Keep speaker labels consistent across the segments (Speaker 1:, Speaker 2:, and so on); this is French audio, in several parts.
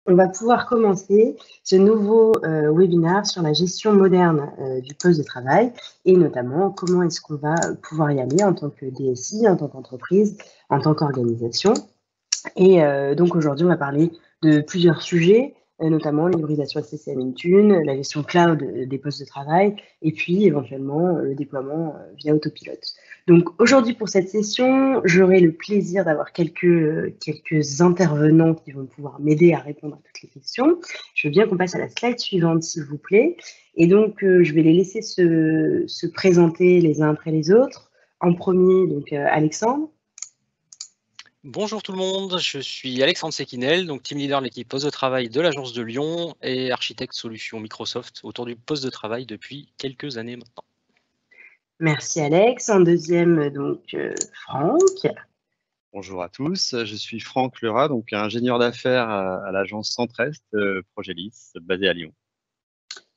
Speaker 1: On va pouvoir commencer ce nouveau webinaire sur la gestion moderne du poste de travail et notamment comment est-ce qu'on va pouvoir y aller en tant que DSI, en tant qu'entreprise, en tant qu'organisation. Et donc aujourd'hui, on va parler de plusieurs sujets, notamment l'hybridation SCCM Intune, la gestion cloud des postes de travail et puis éventuellement le déploiement via autopilote. Donc aujourd'hui pour cette session, j'aurai le plaisir d'avoir quelques intervenants qui vont pouvoir m'aider à répondre à toutes les questions. Je veux bien qu'on passe à la slide suivante s'il vous plaît. Et donc je vais les laisser se présenter les uns après les autres. En premier, donc Alexandre.
Speaker 2: Bonjour tout le monde, je suis Alexandre Sequinel, donc team leader de l'équipe poste de travail de l'agence de Lyon et architecte solution Microsoft autour du poste de travail depuis quelques années maintenant.
Speaker 1: Merci Alex. En deuxième, donc Franck.
Speaker 3: Bonjour à tous, je suis Franck Lerat, donc ingénieur d'affaires à l'agence Centre-Est Progelis, basée à Lyon.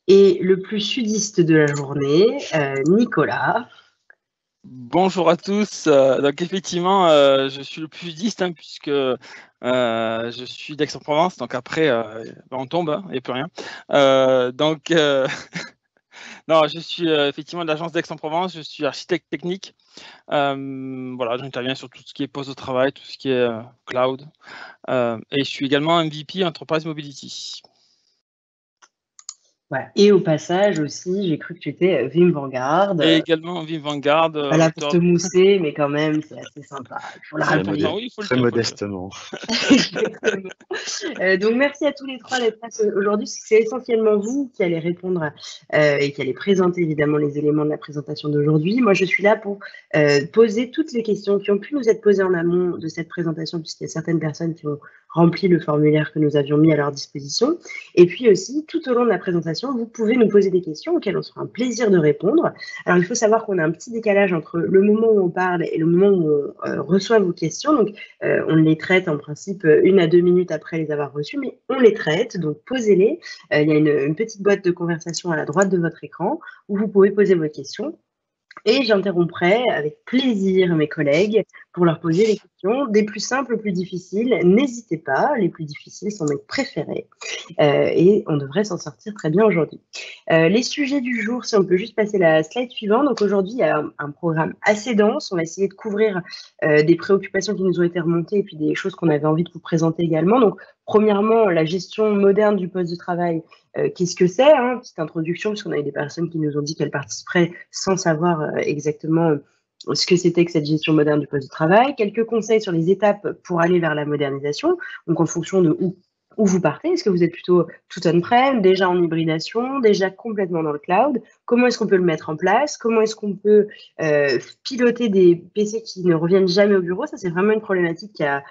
Speaker 1: Et le plus sudiste de la journée, Nicolas.
Speaker 4: Bonjour à tous. Donc effectivement, je suis le plus distinct puisque je suis d'Aix-en-Provence. Donc après, on tombe, il n'y a plus rien. Non, je suis effectivement de l'agence d'Aix-en-Provence. Je suis architecte technique. Voilà, j'interviens sur tout ce qui est poste de travail, tout ce qui est cloud. Et je suis également MVP Enterprise Mobility.
Speaker 1: Voilà. Et au passage aussi, j'ai cru que tu étais Wim Vanguard.
Speaker 4: Et également Wim Vanguard.
Speaker 1: Voilà, pour te mousser, mais quand même, c'est assez sympa.
Speaker 3: Très modestement.
Speaker 1: Donc, merci à tous les trois d'être là aujourd'hui. C'est essentiellement vous qui allez répondre et qui allez présenter évidemment les éléments de la présentation d'aujourd'hui. Moi, je suis là pour poser toutes les questions qui ont pu nous être posées en amont de cette présentation, puisqu'il y a certaines personnes qui ont rempli le formulaire que nous avions mis à leur disposition. Et puis aussi, tout au long de la présentation, vous pouvez nous poser des questions auxquelles on sera un plaisir de répondre. Alors, il faut savoir qu'on a un petit décalage entre le moment où on parle et le moment où on reçoit vos questions. Donc, on les traite en principe 1 à 2 minutes après les avoir reçues, mais on les traite, donc posez-les. Il y a une petite boîte de conversation à la droite de votre écran où vous pouvez poser vos questions. Et j'interromprai avec plaisir mes collègues pour leur poser les questions, des plus simples aux plus difficiles. N'hésitez pas, les plus difficiles sont mes préférés. Et on devrait s'en sortir très bien aujourd'hui. Les sujets du jour, si on peut juste passer la slide suivante. Donc aujourd'hui, il y a un programme assez dense. On va essayer de couvrir des préoccupations qui nous ont été remontées et puis des choses qu'on avait envie de vous présenter également. Donc premièrement, la gestion moderne du poste de travail. Qu'est-ce que c'est, hein, petite introduction, parce qu'on a eu des personnes qui nous ont dit qu'elles participeraient sans savoir exactement ce que c'était que cette gestion moderne du poste de travail. Quelques conseils sur les étapes pour aller vers la modernisation, donc en fonction de où vous partez. Est-ce que vous êtes plutôt tout on-prem, déjà en hybridation, déjà complètement dans le cloud? Comment est-ce qu'on peut le mettre en place? Comment est-ce qu'on peut piloter des PC qui ne reviennent jamais au bureau? Ça, c'est vraiment une problématique qui a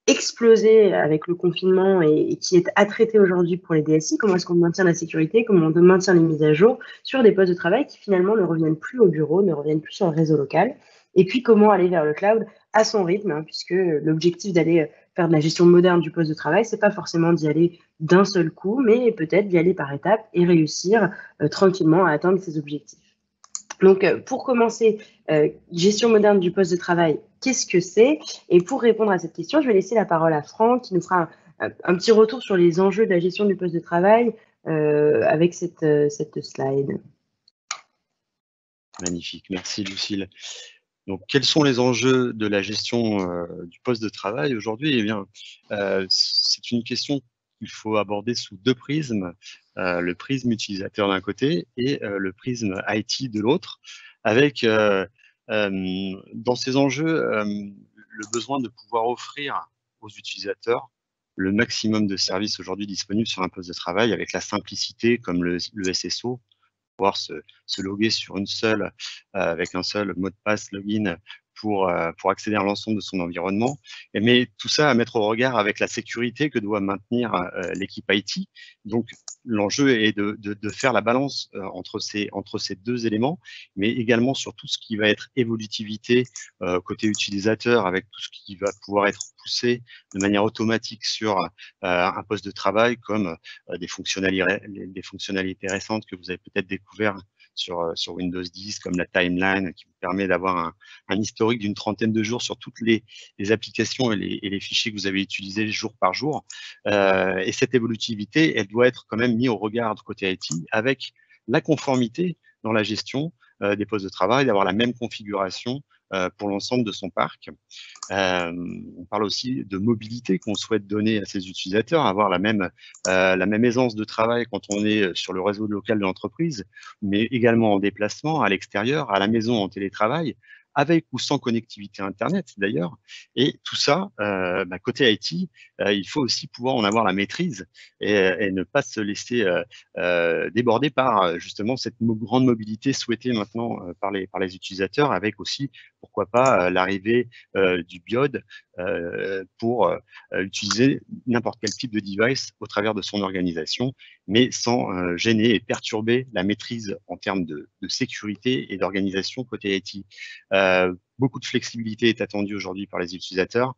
Speaker 1: explosé avec le confinement et qui est à traiter aujourd'hui pour les DSI. Comment est-ce qu'on maintient la sécurité, comment on maintient les mises à jour sur des postes de travail qui finalement ne reviennent plus au bureau, ne reviennent plus sur le réseau local. Et puis comment aller vers le cloud à son rythme, hein, puisque l'objectif d'aller faire de la gestion moderne du poste de travail, c'est pas forcément d'y aller d'un seul coup, mais peut-être d'y aller par étapes et réussir tranquillement à atteindre ses objectifs. Donc, pour commencer, gestion moderne du poste de travail, qu'est-ce que c'est? Et pour répondre à cette question, je vais laisser la parole à Franck, qui nous fera un petit retour sur les enjeux de la gestion du poste de travail avec cette slide.
Speaker 3: Magnifique, merci Lucille. Donc, quels sont les enjeux de la gestion du poste de travail aujourd'hui? Eh bien, c'est une question qu'il faut aborder sous deux prismes. Le prisme utilisateur d'un côté et le prisme IT de l'autre, avec dans ces enjeux le besoin de pouvoir offrir aux utilisateurs le maximum de services aujourd'hui disponibles sur un poste de travail avec la simplicité comme le SSO, pouvoir se loguer sur avec un seul mot de passe login pour accéder à l'ensemble de son environnement, mais tout ça à mettre au regard avec la sécurité que doit maintenir l'équipe IT. Donc, l'enjeu est de faire la balance entre ces deux éléments, mais également sur tout ce qui va être évolutivité côté utilisateur, avec tout ce qui va pouvoir être poussé de manière automatique sur un poste de travail, comme des fonctionnalités récentes que vous avez peut-être découvert sur Windows 10, comme la timeline, qui vous permet d'avoir un historique d'une trentaine de jours sur toutes les applications et les fichiers que vous avez utilisés jour par jour. Et cette évolutivité, elle doit être quand même mise au regard du côté IT avec la conformité dans la gestion des postes de travail, d'avoir la même configuration pour l'ensemble de son parc. On parle aussi de mobilité qu'on souhaite donner à ses utilisateurs, avoir la même aisance de travail quand on est sur le réseau local de l'entreprise, mais également en déplacement, à l'extérieur, à la maison, en télétravail, avec ou sans connectivité Internet d'ailleurs. Et tout ça, côté IT, il faut aussi pouvoir en avoir la maîtrise et ne pas se laisser déborder par justement cette grande mobilité souhaitée maintenant par les utilisateurs, avec aussi, pourquoi pas, l'arrivée du BIOD pour utiliser n'importe quel type de device au travers de son organisation, mais sans gêner et perturber la maîtrise en termes de sécurité et d'organisation côté IT. Beaucoup de flexibilité est attendue aujourd'hui par les utilisateurs,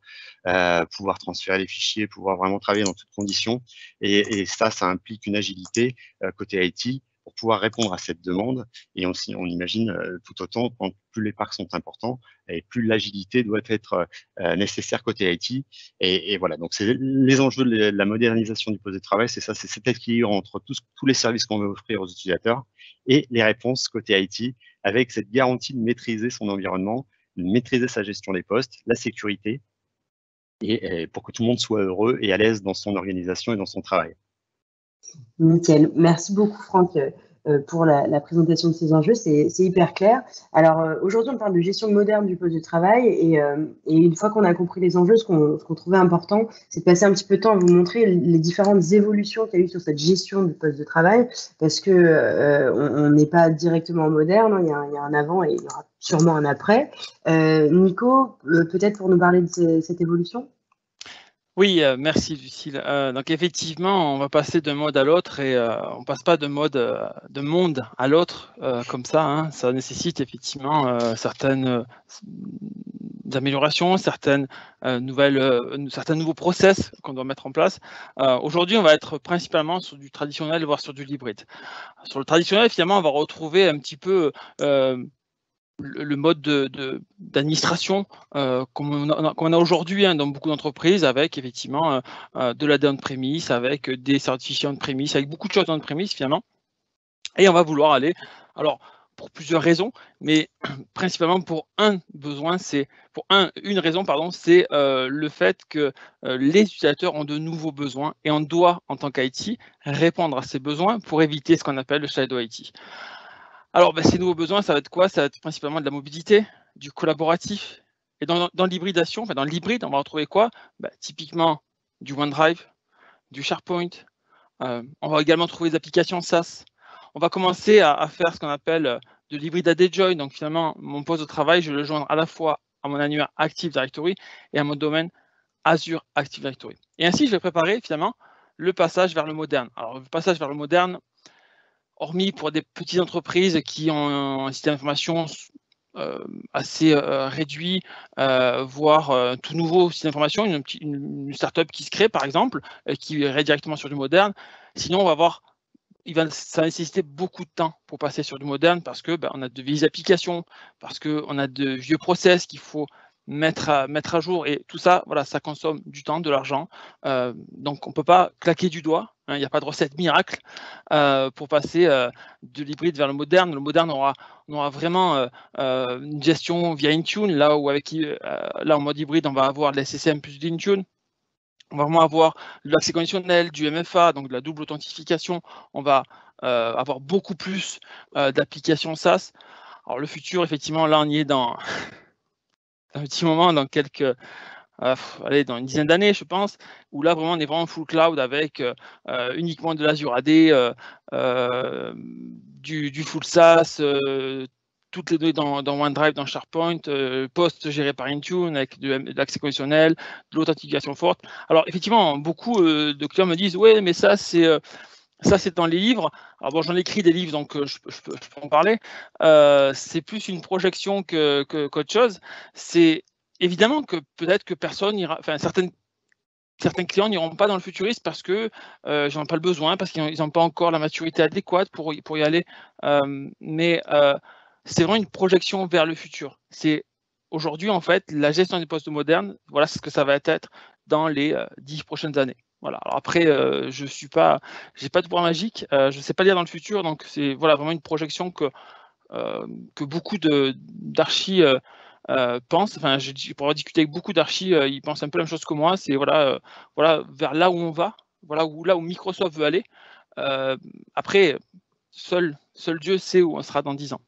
Speaker 3: pouvoir transférer les fichiers, pouvoir vraiment travailler dans toutes conditions, et ça implique une agilité côté IT pour pouvoir répondre à cette demande. Et aussi, on imagine tout autant, quand plus les parcs sont importants, et plus l'agilité doit être nécessaire côté IT. Et voilà, donc c'est les enjeux de la modernisation du poste de travail, c'est ça, c'est cet équilibre entre tous les services qu'on veut offrir aux utilisateurs et les réponses côté IT, avec cette garantie de maîtriser son environnement, de maîtriser sa gestion des postes, la sécurité, et pour que tout le monde soit heureux et à l'aise dans son organisation et dans son travail.
Speaker 1: Nickel. Merci beaucoup, Franck, pour la présentation de ces enjeux. C'est hyper clair. Alors, aujourd'hui, on parle de gestion moderne du poste de travail, et une fois qu'on a compris les enjeux, ce qu'on trouvait important, c'est de passer un petit peu de temps à vous montrer les différentes évolutions qu'il y a eu sur cette gestion du poste de travail, parce que on n'est pas directement moderne, il y a un avant et il y aura sûrement un après. Nico, peut-être pour nous parler de cette évolution?
Speaker 4: Oui, merci Lucille. Donc effectivement, on va passer d'un mode à l'autre, et on passe pas de monde à l'autre comme ça, hein. Ça nécessite effectivement certaines améliorations, certains nouveaux process qu'on doit mettre en place. Aujourd'hui, on va être principalement sur du traditionnel, voire sur du hybride. Sur le traditionnel, finalement, on va retrouver un petit peu le mode d'administration comme on a aujourd'hui dans beaucoup d'entreprises, avec effectivement de la on-premise, avec des certifiés on-premise, avec beaucoup de choses on-premise finalement. Et on va vouloir aller, alors pour plusieurs raisons, mais principalement pour une raison, c'est le fait que les utilisateurs ont de nouveaux besoins, et on doit, en tant qu'IT, répondre à ces besoins pour éviter ce qu'on appelle le shadow IT. Alors, ces nouveaux besoins, ça va être quoi? Ça va être principalement de la mobilité, du collaboratif. Et dans l'hybridation, dans l'hybride, on va retrouver quoi? Typiquement du OneDrive, du SharePoint. On va également trouver des applications SaaS. On va commencer à faire ce qu'on appelle de l'hybride à des joins. Donc finalement, mon poste de travail, je vais le joindre à la fois à mon annuaire Active Directory et à mon domaine Azure Active Directory. Et ainsi, je vais préparer finalement le passage vers le moderne. Alors, le passage vers le moderne, hormis pour des petites entreprises qui ont un système d'information assez réduit, voire tout nouveau système d'information, une startup qui se crée par exemple, qui irait directement sur du moderne. Sinon, ça va nécessiter beaucoup de temps pour passer sur du moderne, parce que on a de vieilles applications, parce qu'on a de vieux process qu'il faut mettre à jour, et tout ça, voilà, ça consomme du temps, de l'argent. Donc on ne peut pas claquer du doigt, hein, il n'y a pas de recette miracle pour passer de l'hybride vers le moderne. Le moderne aura vraiment une gestion via Intune, là où là en mode hybride, on va avoir de la SCCM plus d'Intune. On va vraiment avoir de l'accès conditionnel, du MFA, donc de la double authentification. On va avoir beaucoup plus d'applications SaaS. Alors le futur, effectivement, là on y est dans un petit moment, dans dans une dizaine d'années, je pense, où là vraiment on est vraiment full cloud, avec uniquement de l'Azure AD, du full SaaS, toutes les données dans OneDrive, dans SharePoint, post géré par Intune, avec de l'accès conditionnel, de l'authentification forte. Alors effectivement, beaucoup de clients me disent ouais, mais ça c'est dans les livres. Alors bon, j'en écris des livres, donc je peux en parler. C'est plus une projection qu'autre chose. C'est évidemment que peut-être que personne ira, certaines certains clients n'iront pas dans le futuriste parce que ils n'ont pas le besoin, parce qu'ils n'ont pas encore la maturité adéquate pour y aller. Mais c'est vraiment une projection vers le futur. C'est aujourd'hui, en fait, la gestion des postes modernes, voilà ce que ça va être dans les 10 prochaines années. Voilà. Alors après, j'ai pas de pouvoir magique, je ne sais pas lire dans le futur, donc c'est voilà, vraiment une projection que beaucoup d'archis pensent. Enfin, pour avoir discuté avec beaucoup d'archis, ils pensent un peu la même chose que moi. C'est voilà vers là où on va, là où Microsoft veut aller. Après, seul Dieu sait où on sera dans 10 ans.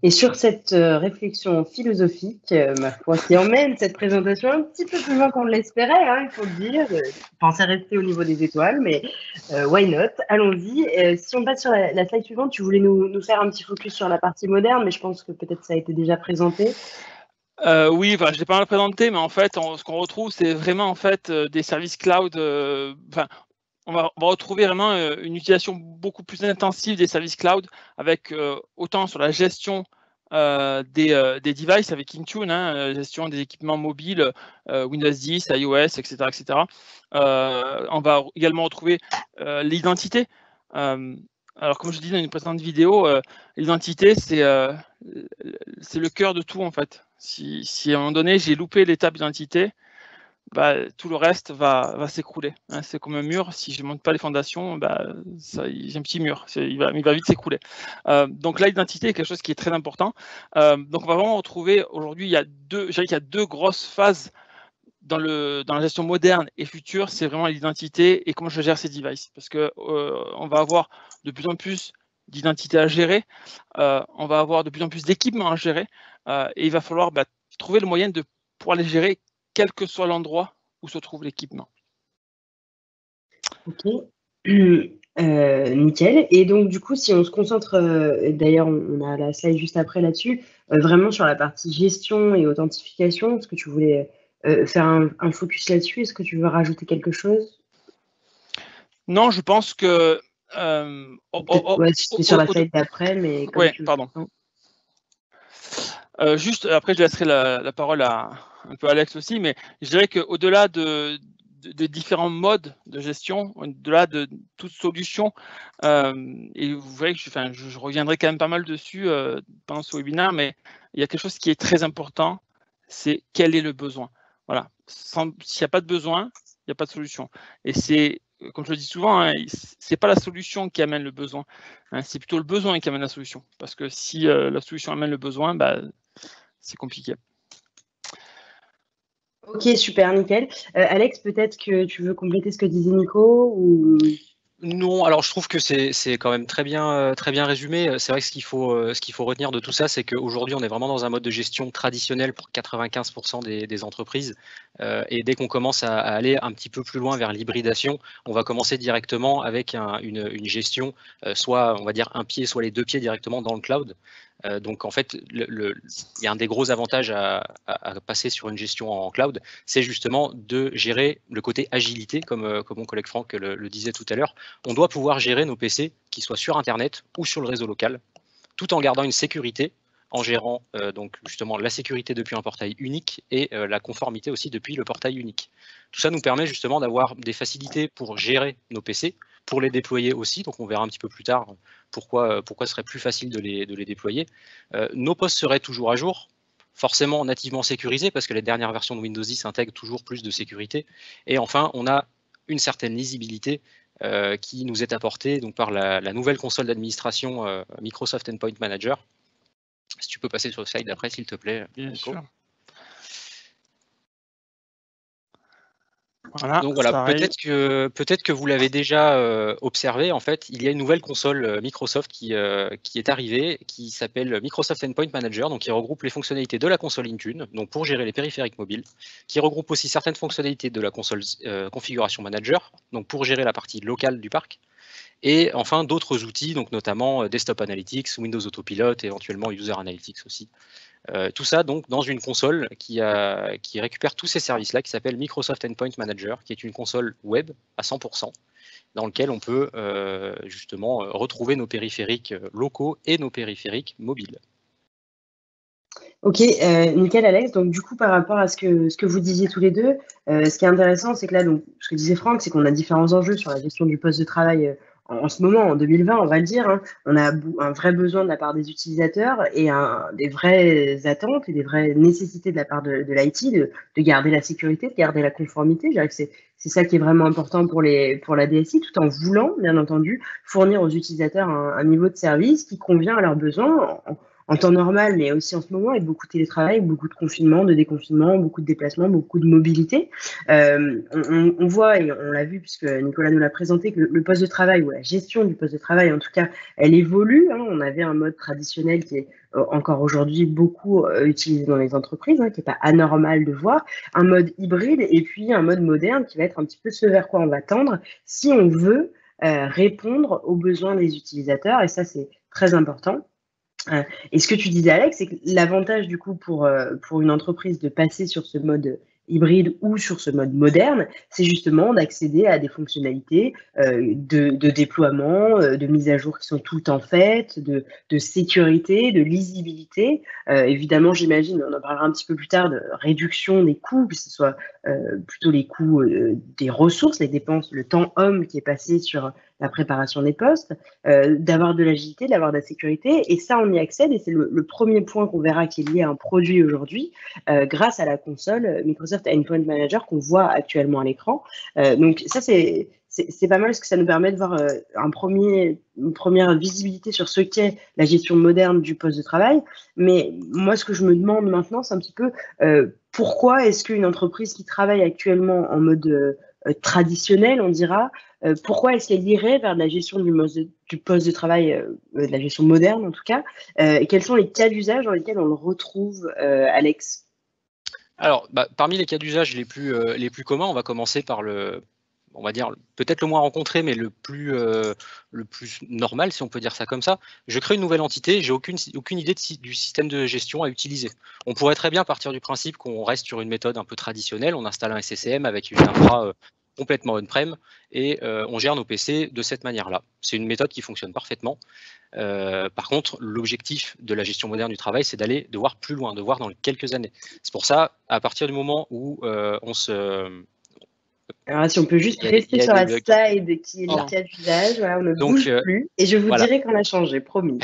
Speaker 1: Et sur cette réflexion philosophique, ma foi, qui emmène cette présentation un petit peu plus loin qu'on l'espérait, hein, il faut le dire. Je pensais rester au niveau des étoiles, mais why not? Allons-y. Si on passe sur la slide suivante, tu voulais nous faire un petit focus sur la partie moderne, mais je pense que peut-être ça a été déjà présenté.
Speaker 4: Oui, enfin, je l'ai pas mal présenté, mais en fait, ce qu'on retrouve, c'est vraiment en fait des services cloud. On va retrouver vraiment une utilisation beaucoup plus intensive des services cloud, avec autant sur la gestion des devices avec Intune, gestion des équipements mobiles, Windows 10, iOS, etc. On va également retrouver l'identité. Alors, comme je dis dans une précédente vidéo, l'identité, c'est le cœur de tout, en fait. Si à un moment donné, j'ai loupé l'étape d'identité, tout le reste va s'écrouler. C'est comme un mur, si je ne monte pas les fondations, j'ai un petit mur, il va vite s'écrouler. Donc là, l'identité est quelque chose qui est très important. Donc on va vraiment retrouver, aujourd'hui, il y a deux grosses phases dans la gestion moderne et future, c'est vraiment l'identité et comment je gère ces devices. Parce qu'on va avoir de plus en plus d'identités à gérer, on va avoir de plus en plus d'équipements à gérer, et il va falloir trouver le moyen de pouvoir les gérer quel que soit l'endroit où se trouve l'équipement.
Speaker 1: Ok, nickel. Et donc du coup, si on se concentre, d'ailleurs on a la slide juste après là-dessus, vraiment sur la partie gestion et authentification, est-ce que tu voulais faire un focus là-dessus? Est-ce que tu veux rajouter quelque chose?
Speaker 4: Non, je pense que...
Speaker 1: ouais, c'était sur la slide d'après, mais comme tu
Speaker 4: pardon. Juste, après, je laisserai la parole à un peu Alex aussi, mais je dirais qu'au-delà de différents modes de gestion, au-delà de toute solution, et vous verrez que je reviendrai quand même pas mal dessus pendant ce webinaire, mais il y a quelque chose qui est très important, c'est quel est le besoin. Voilà. S'il n'y a pas de besoin, il n'y a pas de solution. Et c'est, comme je le dis souvent, c'est pas la solution qui amène le besoin, c'est plutôt le besoin qui amène la solution. Parce que si la solution amène le besoin, c'est compliqué.
Speaker 1: Ok, super, nickel. Alex, peut-être que tu veux compléter ce que disait Nico ou...
Speaker 2: Non, alors je trouve que c'est quand même très bien résumé. C'est vrai que ce qu'il faut retenir de tout ça, c'est qu'aujourd'hui on est vraiment dans un mode de gestion traditionnel pour 95% des entreprises. Et dès qu'on commence à aller un petit peu plus loin vers l'hybridation, on va commencer directement avec une gestion, soit on va dire un pied, soit les deux pieds directement dans le cloud. Donc en fait, il y a un des gros avantages à passer sur une gestion en cloud, c'est justement de gérer le côté agilité, comme mon collègue Franck le disait tout à l'heure. On doit pouvoir gérer nos PC, qu'ils soient sur Internet ou sur le réseau local, tout en gardant une sécurité, en gérant donc justement la sécurité depuis un portail unique et la conformité aussi depuis le portail unique. Tout ça nous permet justement d'avoir des facilités pour gérer nos PC, pour les déployer aussi, donc on verra un petit peu plus tard pourquoi ce serait plus facile de les déployer. Nos postes seraient toujours à jour, forcément nativement sécurisés, parce que les dernières versions de Windows 10 intègrent toujours plus de sécurité. Et enfin, on a une certaine lisibilité qui nous est apportée donc, par la nouvelle console d'administration Microsoft Endpoint Manager. Si tu peux passer sur le slide d'après, s'il te plaît.
Speaker 4: Bien
Speaker 2: Nico.
Speaker 4: sûr. Voilà,
Speaker 2: donc voilà, peut-être que vous l'avez déjà observé, en fait, il y a une nouvelle console Microsoft qui est arrivée, qui s'appelle Microsoft Endpoint Manager, donc qui regroupe les fonctionnalités de la console Intune, donc pour gérer les périphériques mobiles, qui regroupe aussi certaines fonctionnalités de la console Configuration Manager, donc pour gérer la partie locale du parc, et enfin d'autres outils, donc notamment Desktop Analytics, Windows Autopilot, et éventuellement User Analytics aussi. Tout ça donc dans une console qui récupère tous ces services-là, qui s'appelle Microsoft Endpoint Manager, qui est une console web à 100%, dans laquelle on peut justement retrouver nos périphériques locaux et nos périphériques mobiles.
Speaker 1: Ok, nickel Alex. Donc du coup, par rapport à ce que vous disiez tous les deux, ce qui est intéressant, c'est que là, donc, ce que disait Franck, c'est qu'on a différents enjeux sur la gestion du poste de travail en ce moment, en 2020, on va le dire. Hein. On a un vrai besoin de la part des utilisateurs et des vraies attentes et des vraies nécessités de la part de l'IT de garder la sécurité, de garder la conformité. Je dirais que c'est ça qui est vraiment important pour la DSI, tout en voulant, bien entendu, fournir aux utilisateurs un niveau de service qui convient à leurs besoins en temps normal, mais aussi en ce moment, avec beaucoup de télétravail, beaucoup de confinement, de déconfinement, beaucoup de déplacements, beaucoup de mobilité. On voit, et on l'a vu puisque Nicolas nous l'a présenté, que le poste de travail, ou la gestion du poste de travail, en tout cas, elle évolue. Hein. On avait un mode traditionnel qui est encore aujourd'hui beaucoup utilisé dans les entreprises, hein, qui n'est pas anormal de voir, un mode hybride et puis un mode moderne qui va être un petit peu ce vers quoi on va tendre si on veut répondre aux besoins des utilisateurs, et ça, c'est très important. Et ce que tu disais, Alex, c'est que l'avantage du coup pour une entreprise de passer sur ce mode hybride ou sur ce mode moderne, c'est justement d'accéder à des fonctionnalités de déploiement, de mise à jour qui sont tout le temps faites, de sécurité, de lisibilité. Évidemment, j'imagine, on en parlera un petit peu plus tard, de réduction des coûts, que ce soit plutôt les coûts des ressources, les dépenses, le temps homme qui est passé sur la préparation des postes, d'avoir de l'agilité, d'avoir de la sécurité. Et ça, on y accède. Et c'est le premier point qu'on verra qui est lié à un produit aujourd'hui, grâce à la console Microsoft Endpoint Manager qu'on voit actuellement à l'écran. Donc ça, c'est pas mal parce que ça nous permet de voir une première visibilité sur ce qu'est la gestion moderne du poste de travail. Mais moi, ce que je me demande maintenant, c'est un petit peu pourquoi est-ce qu'une entreprise qui travaille actuellement en mode traditionnel, on dira, pourquoi est-ce qu'elle irait vers la gestion du poste de travail, de la gestion moderne en tout cas, et quels sont les cas d'usage dans lesquels on le retrouve, Alex?
Speaker 2: Alors, parmi les cas d'usage les plus communs, on va commencer par on va dire peut-être le moins rencontré, mais le plus normal, si on peut dire ça comme ça. Je crée une nouvelle entité, j'ai aucune idée du système de gestion à utiliser. On pourrait très bien partir du principe qu'on reste sur une méthode un peu traditionnelle, on installe un SCCM avec une infra complètement on-prem et on gère nos PC de cette manière-là. C'est une méthode qui fonctionne parfaitement. Par contre, l'objectif de la gestion moderne du travail, c'est de voir plus loin, de voir dans quelques années. C'est pour ça, à partir du moment où on se...
Speaker 1: Alors, si on peut juste rester sur la slide qui est le cas d'usage, voilà, on ne bouge plus, et je vous dirai qu'on a changé, promis.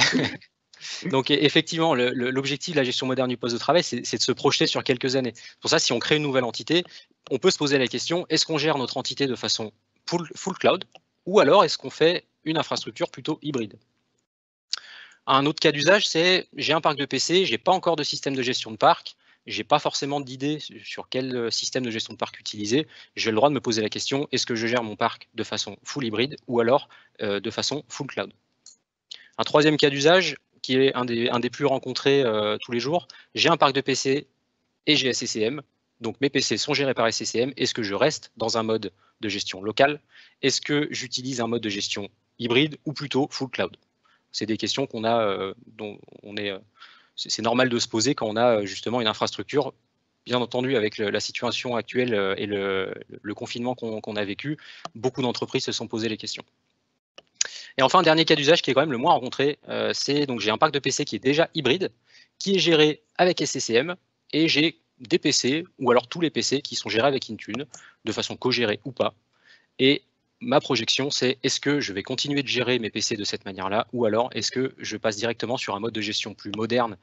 Speaker 2: Donc effectivement, l'objectif de la gestion moderne du poste de travail, c'est de se projeter sur quelques années. Pour ça, si on crée une nouvelle entité, on peut se poser la question, est-ce qu'on gère notre entité de façon full cloud, ou alors est-ce qu'on fait une infrastructure plutôt hybride? Un autre cas d'usage, c'est j'ai un parc de PC, j'ai pas encore de système de gestion de parc, j'ai pas forcément d'idée sur quel système de gestion de parc utiliser. J'ai le droit de me poser la question, est-ce que je gère mon parc de façon full hybride ou alors de façon full cloud? Un troisième cas d'usage, qui est un des plus rencontrés tous les jours, j'ai un parc de PC et j'ai SCCM. Donc mes PC sont gérés par SCCM. Est-ce que je reste dans un mode de gestion locale? Est-ce que j'utilise un mode de gestion hybride ou plutôt full cloud? C'est des questions qu'on a, dont on est, c'est normal de se poser quand on a justement une infrastructure. Bien entendu, avec la situation actuelle et le confinement qu'on a vécu, beaucoup d'entreprises se sont posées les questions. Et enfin, un dernier cas d'usage qui est quand même le moins rencontré, c'est donc j'ai un parc de PC qui est déjà hybride, qui est géré avec SCCM, et j'ai des PC, ou alors tous les PC qui sont gérés avec Intune, de façon co-gérée ou pas. Et ma projection, c'est est-ce que je vais continuer de gérer mes PC de cette manière-là, ou alors est-ce que je passe directement sur un mode de gestion plus moderne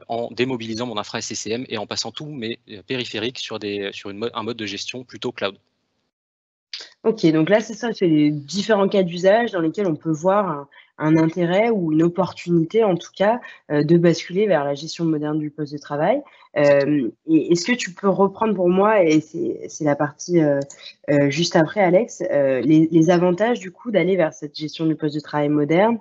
Speaker 2: en démobilisant mon infra SCCM et en passant tous mes périphériques sur un mode de gestion plutôt cloud.
Speaker 1: Ok, donc là, c'est ça, c'est les différents cas d'usage dans lesquels on peut voir un intérêt ou une opportunité, en tout cas, de basculer vers la gestion moderne du poste de travail. Et est-ce que tu peux reprendre pour moi, et c'est la partie juste après, Alex, les avantages, du coup, d'aller vers cette gestion du poste de travail moderne,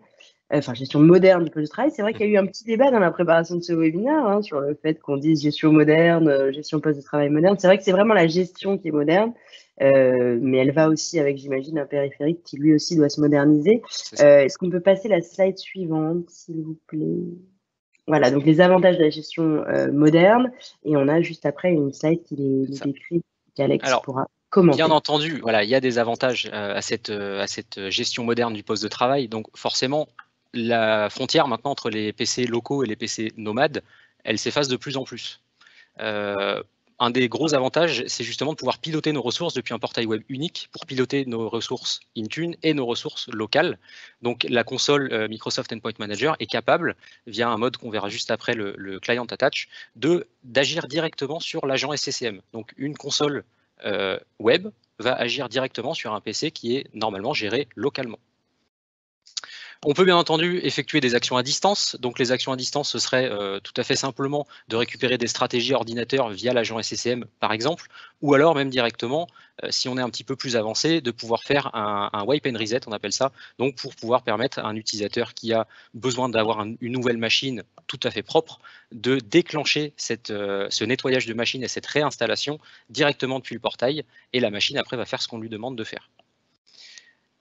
Speaker 1: enfin, gestion moderne du poste de travail. C'est vrai qu'il y a eu un petit débat dans la préparation de ce webinaire hein, sur le fait qu'on dise gestion moderne, gestion poste de travail moderne. C'est vrai que c'est vraiment la gestion qui est moderne, mais elle va aussi avec, j'imagine, un périphérique qui lui aussi doit se moderniser. Est-ce qu'on peut passer la slide suivante, s'il vous plaît? Voilà, donc les avantages de la gestion moderne, et on a juste après une slide qui les décrit, qu'Alex pourra commenter.
Speaker 2: Bien entendu, voilà, il y a des avantages à cette gestion moderne du poste de travail. Donc forcément, la frontière maintenant entre les PC locaux et les PC nomades, elle s'efface de plus en plus. Un des gros avantages, c'est justement de pouvoir piloter nos ressources depuis un portail web unique pour piloter nos ressources Intune et nos ressources locales. Donc la console Microsoft Endpoint Manager est capable, via un mode qu'on verra juste après le client attach, d'agir directement sur l'agent SCCM. Donc une console web va agir directement sur un PC qui est normalement géré localement. On peut bien entendu effectuer des actions à distance. Donc les actions à distance, ce serait tout à fait simplement de récupérer des stratégies ordinateurs via l'agent SCCM par exemple, ou alors même directement, si on est un petit peu plus avancé, de pouvoir faire un wipe and reset, on appelle ça, donc pour pouvoir permettre à un utilisateur qui a besoin d'avoir une nouvelle machine tout à fait propre, de déclencher ce nettoyage de machine et cette réinstallation directement depuis le portail, et la machine après va faire ce qu'on lui demande de faire.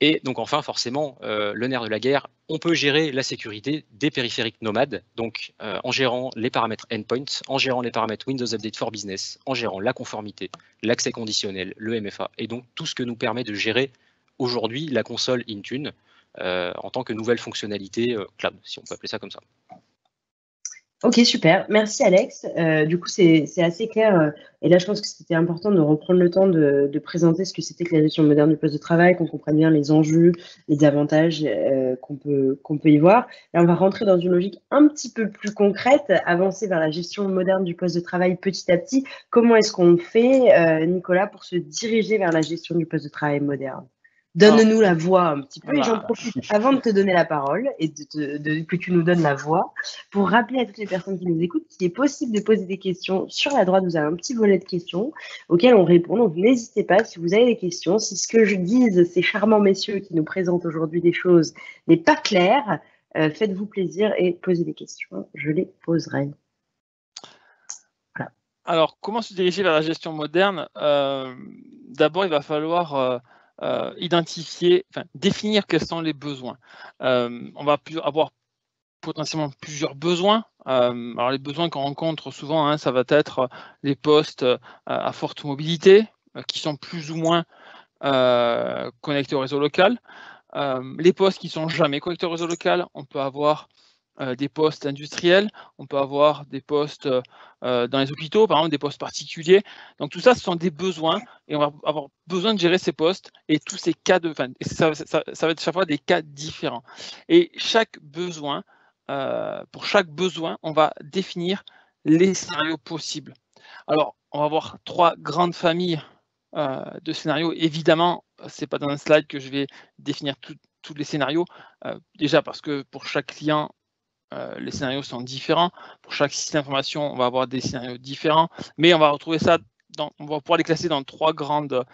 Speaker 2: Et donc enfin, forcément, le nerf de la guerre, on peut gérer la sécurité des périphériques nomades, donc en gérant les paramètres endpoint, en gérant les paramètres Windows Update for Business, en gérant la conformité, l'accès conditionnel, le MFA, et donc tout ce que nous permet de gérer aujourd'hui la console Intune en tant que nouvelle fonctionnalité cloud, si on peut appeler ça comme ça.
Speaker 1: Ok, super. Merci Alex. Du coup, c'est assez clair. Et là, je pense que c'était important de reprendre le temps de présenter ce que c'était que la gestion moderne du poste de travail, qu'on comprenne bien les enjeux, les avantages qu'on peut y voir. Là, on va rentrer dans une logique un petit peu plus concrète, avancer vers la gestion moderne du poste de travail petit à petit. Comment est-ce qu'on fait, Nicolas, pour se diriger vers la gestion du poste de travail moderne? Donne-nous la voix un petit peu, et j'en profite avant de te donner la parole et que tu nous donnes la voix pour rappeler à toutes les personnes qui nous écoutent qu'il est possible de poser des questions. Sur la droite, vous avez un petit volet de questions auxquelles on répond, donc n'hésitez pas si vous avez des questions. Si ce que je dise, ces charmants messieurs qui nous présentent aujourd'hui des choses n'est pas clair, faites-vous plaisir et posez des questions, je les poserai.
Speaker 4: Voilà. Alors, comment se diriger vers la gestion moderne? D'abord, il va falloir définir quels sont les besoins. On va avoir potentiellement plusieurs besoins. Alors les besoins qu'on rencontre souvent, ça va être les postes à forte mobilité, qui sont plus ou moins connectés au réseau local. Les postes qui sont jamais connectés au réseau local, on peut avoir des postes industriels, on peut avoir des postes dans les hôpitaux, par exemple des postes particuliers. Donc tout ça, ce sont des besoins et on va avoir besoin de gérer ces postes et tous ces cas ça va être chaque fois des cas différents. Et chaque besoin, pour chaque besoin, on va définir les scénarios possibles. Alors, on va avoir 3 grandes familles de scénarios. Évidemment, ce n'est pas dans un slide que je vais définir tous les scénarios. Déjà parce que pour chaque client, les scénarios sont différents. Pour chaque système d'information, on va avoir des scénarios différents, mais on va retrouver ça, on va pouvoir les classer dans 3 grandes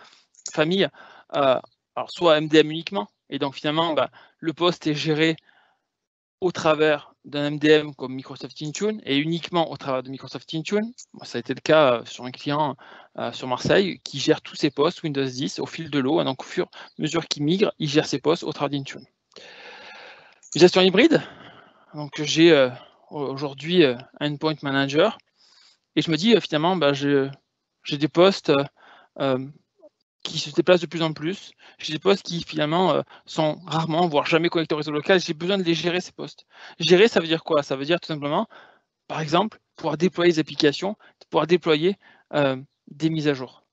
Speaker 4: familles. Alors, soit MDM uniquement, et donc finalement, le poste est géré au travers d'un MDM comme Microsoft Intune et uniquement au travers de Microsoft Intune. Ça a été le cas sur un client sur Marseille qui gère tous ses postes Windows 10 au fil de l'eau. Donc, au fur et à mesure qu'il migre, il gère ses postes au travers d'Intune. Gestion hybride. Donc, j'ai aujourd'hui un Endpoint Manager et je me dis finalement, j'ai des postes qui se déplacent de plus en plus. J'ai des postes qui finalement sont rarement, voire jamais connectés au réseau local. J'ai besoin de les gérer, ces postes. Gérer, ça veut dire quoi? Ça veut dire tout simplement, par exemple, pouvoir déployer des applications, pouvoir déployer des mises à jour.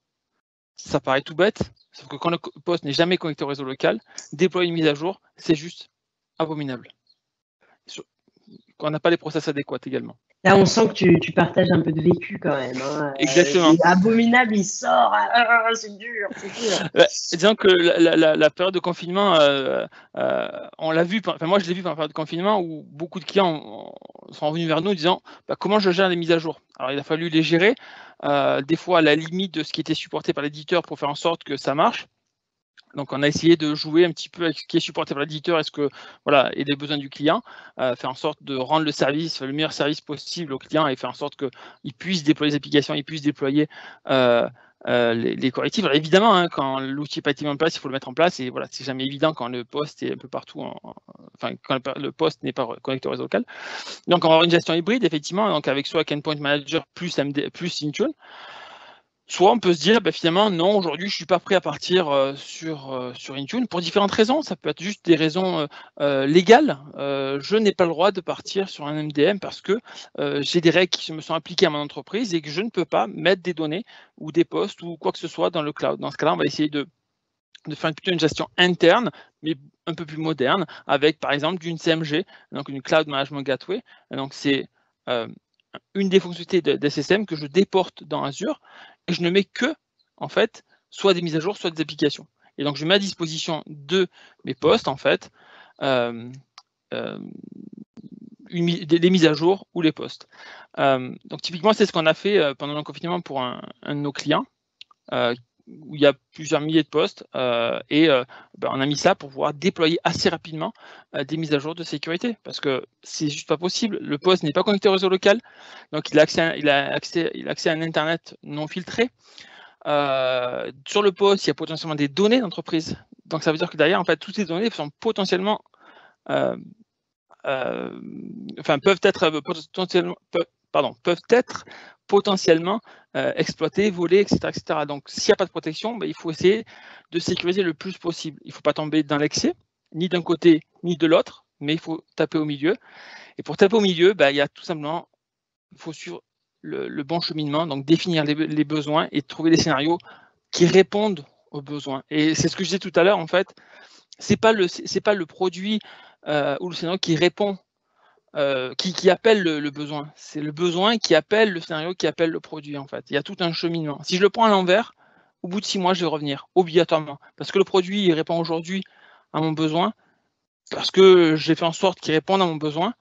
Speaker 4: Ça paraît tout bête, sauf que quand le poste n'est jamais connecté au réseau local, déployer une mise à jour, c'est juste abominable. Quand on n'a pas les process adéquats également.
Speaker 1: Là, on sent que tu partages un peu de vécu quand même.
Speaker 4: Exactement.
Speaker 1: Abominable, il sort. C'est dur, c'est dur.
Speaker 4: Disons que la période de confinement, on l'a vu, moi je l'ai vu pendant la période de confinement où beaucoup de clients sont venus vers nous disant comment je gère les mises à jour. Alors il a fallu les gérer, des fois à la limite de ce qui était supporté par l'éditeur pour faire en sorte que ça marche. Donc, on a essayé de jouer un petit peu avec ce qui est supporté par l'éditeur et les besoins du client, faire en sorte de rendre le service, le meilleur service possible au client et faire en sorte qu'il puisse déployer les applications, il puisse déployer les correctifs. Alors, évidemment, quand l'outil n'est pas mis en place, il faut le mettre en place et voilà, c'est jamais évident quand le poste est un peu partout, quand le poste n'est pas connecté au réseau local. Donc, on va avoir une gestion hybride, effectivement, donc avec soit Endpoint Manager plus Intune. Soit on peut se dire, finalement, non, aujourd'hui, je ne suis pas prêt à partir sur Intune pour différentes raisons. Ça peut être juste des raisons légales. Je n'ai pas le droit de partir sur un MDM parce que j'ai des règles qui me sont appliquées à mon entreprise et que je ne peux pas mettre des données ou des postes ou quoi que ce soit dans le cloud. Dans ce cas-là, on va essayer de faire plutôt une gestion interne, mais un peu plus moderne, avec par exemple d'une CMG, donc une Cloud Management Gateway. Donc c'est une des fonctionnalités d'SSM que je déporte dans Azure et je ne mets que, en fait, soit des mises à jour, soit des applications. Et donc je mets à disposition de mes postes, en fait, les mises à jour ou les postes. Donc typiquement, c'est ce qu'on a fait pendant le confinement pour un de nos clients, où il y a plusieurs milliers de postes on a mis ça pour pouvoir déployer assez rapidement des mises à jour de sécurité parce que c'est juste pas possible. Le poste n'est pas connecté au réseau local, donc il a accès à un internet non filtré. Sur le poste, il y a potentiellement des données d'entreprise. Donc ça veut dire que derrière, en fait, toutes ces données sont potentiellement peuvent être potentiellement exploités, volés, etc. Donc, s'il n'y a pas de protection, il faut essayer de sécuriser le plus possible. Il ne faut pas tomber dans l'excès, ni d'un côté, ni de l'autre, mais il faut taper au milieu. Et pour taper au milieu, il y a tout simplement, il faut suivre le bon cheminement, donc définir les besoins et trouver des scénarios qui répondent aux besoins. Et c'est ce que je disais tout à l'heure, en fait, c'est pas le produit ou le scénario qui répond qui appelle le besoin. C'est le besoin qui appelle le scénario, qui appelle le produit, en fait. Il y a tout un cheminement. Si je le prends à l'envers, au bout de 6 mois, je vais revenir, obligatoirement. Parce que le produit, il répond aujourd'hui à mon besoin, parce que j'ai fait en sorte qu'il réponde à mon besoin,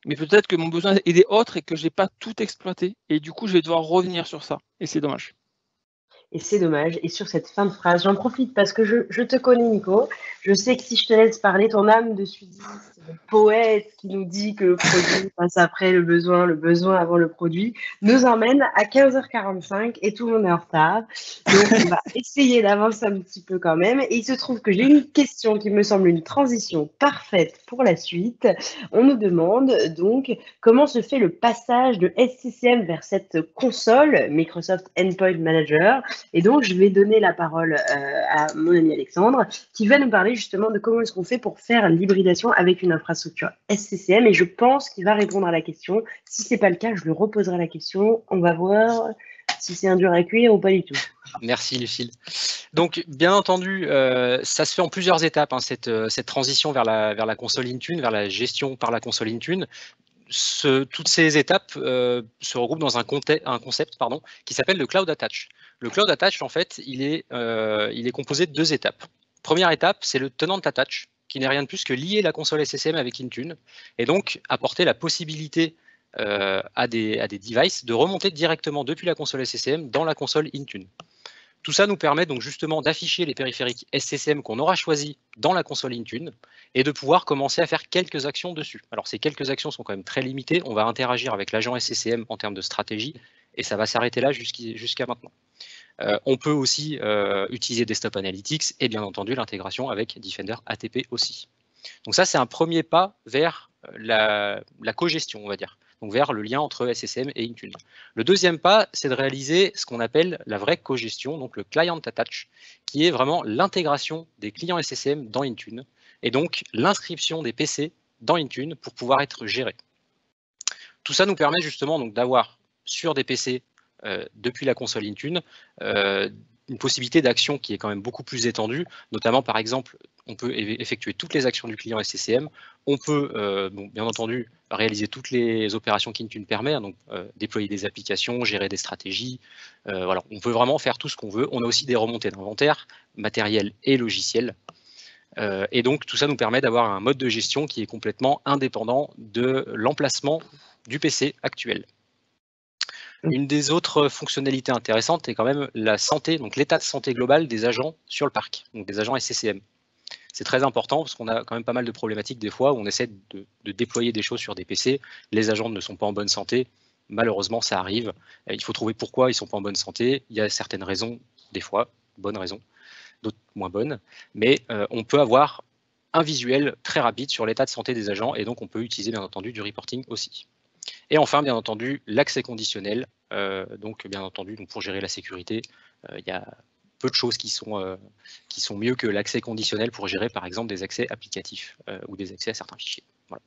Speaker 4: mais peut-être que mon besoin est des autres et que je n'ai pas tout exploité. Et du coup, je vais devoir revenir sur ça. Et c'est dommage.
Speaker 1: Et c'est dommage. Et sur cette fin de phrase, j'en profite parce que je te connais, Nico. Je sais que si je te laisse parler, ton âme de sudiste, le poète qui nous dit que le produit passe après le besoin avant le produit, nous emmène à 15h45 et tout le monde est en retard. Donc, on va essayer d'avancer un petit peu quand même. Et il se trouve que j'ai une question qui me semble une transition parfaite pour la suite. On nous demande donc comment se fait le passage de SCCM vers cette console, Microsoft Endpoint Manager. Et donc, je vais donner la parole à mon ami Alexandre, qui va nous parler justement de comment est-ce qu'on fait pour faire l'hybridation avec une infrastructure SCCM. Et je pense qu'il va répondre à la question. Si ce n'est pas le cas, je lui reposerai la question. On va voir si c'est un dur à cuire ou pas du tout.
Speaker 2: Merci Lucille. Donc, bien entendu, ça se fait en plusieurs étapes, cette transition vers la console Intune, vers la gestion par la console Intune. Toutes ces étapes se regroupent dans un concept qui s'appelle le Cloud Attach. Le Cloud Attach, en fait, il est composé de 2 étapes. Première étape, c'est le tenant attach, qui n'est rien de plus que lier la console SCCM avec Intune, et donc apporter la possibilité à des devices de remonter directement depuis la console SCCM dans la console Intune. Tout ça nous permet donc justement d'afficher les périphériques SCCM qu'on aura choisis dans la console Intune et de pouvoir commencer à faire quelques actions dessus. Alors ces quelques actions sont quand même très limitées, on va interagir avec l'agent SCCM en termes de stratégie et ça va s'arrêter là jusqu'à maintenant. On peut aussi utiliser Desktop Analytics et bien entendu l'intégration avec Defender ATP aussi. Donc ça c'est un premier pas vers la cogestion, on va dire. Donc vers le lien entre SCCM et Intune. Le deuxième pas, c'est de réaliser ce qu'on appelle la vraie cogestion, donc le Client Attach, qui est vraiment l'intégration des clients SCCM dans Intune, et donc l'inscription des PC dans Intune pour pouvoir être gérés. Tout ça nous permet justement d'avoir sur des PC depuis la console Intune une possibilité d'action qui est quand même beaucoup plus étendue, notamment par exemple, on peut effectuer toutes les actions du client SCCM, on peut bien entendu réaliser toutes les opérations qu'Intune permet, donc déployer des applications, gérer des stratégies, voilà, on peut vraiment faire tout ce qu'on veut. On a aussi des remontées d'inventaire, matériel et logiciel, et donc tout ça nous permet d'avoir un mode de gestion qui est complètement indépendant de l'emplacement du PC actuel. Une des autres fonctionnalités intéressantes est quand même la santé, donc l'état de santé global des agents sur le parc, donc des agents SCCM. C'est très important parce qu'on a quand même pas mal de problématiques des fois où on essaie de déployer des choses sur des PC, les agents ne sont pas en bonne santé, malheureusement ça arrive, il faut trouver pourquoi ils ne sont pas en bonne santé, il y a certaines raisons, des fois, bonnes raisons, d'autres moins bonnes, mais on peut avoir un visuel très rapide sur l'état de santé des agents et donc on peut utiliser bien entendu du reporting aussi. Et enfin, bien entendu, l'accès conditionnel Donc, bien entendu, pour gérer la sécurité, il y a peu de choses qui sont mieux que l'accès conditionnel pour gérer, par exemple, des accès applicatifs ou des accès à certains fichiers. Voilà.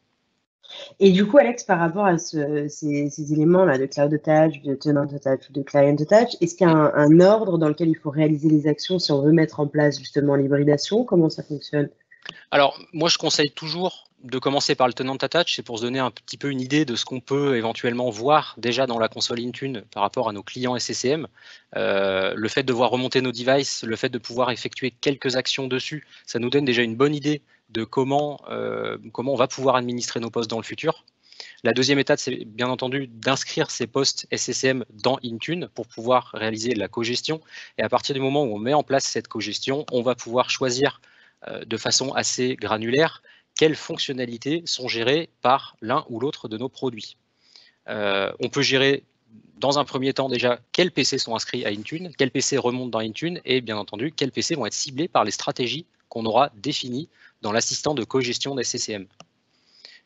Speaker 1: Et du coup, Alex, par rapport à ces éléments-là de cloud attach, de tenant attach, de client attach, est-ce qu'il y a un ordre dans lequel il faut réaliser les actions si on veut mettre en place justement l'hybridation? Comment ça fonctionne?
Speaker 2: Alors, moi, je conseille toujours de commencer par le tenant attach, c'est pour se donner un petit peu une idée de ce qu'on peut éventuellement voir déjà dans la console Intune par rapport à nos clients SCCM. Le fait de voir remonter nos devices, le fait de pouvoir effectuer quelques actions dessus, ça nous donne déjà une bonne idée de comment on va pouvoir administrer nos postes dans le futur. La deuxième étape, c'est bien entendu d'inscrire ces postes SCCM dans Intune pour pouvoir réaliser la cogestion. Et à partir du moment où on met en place cette cogestion, on va pouvoir choisir de façon assez granulaire quelles fonctionnalités sont gérées par l'un ou l'autre de nos produits. On peut gérer dans un premier temps déjà quels PC sont inscrits à Intune, quels PC remontent dans Intune et bien entendu quels PC vont être ciblés par les stratégies qu'on aura définies dans l'assistant de cogestion des SCCM.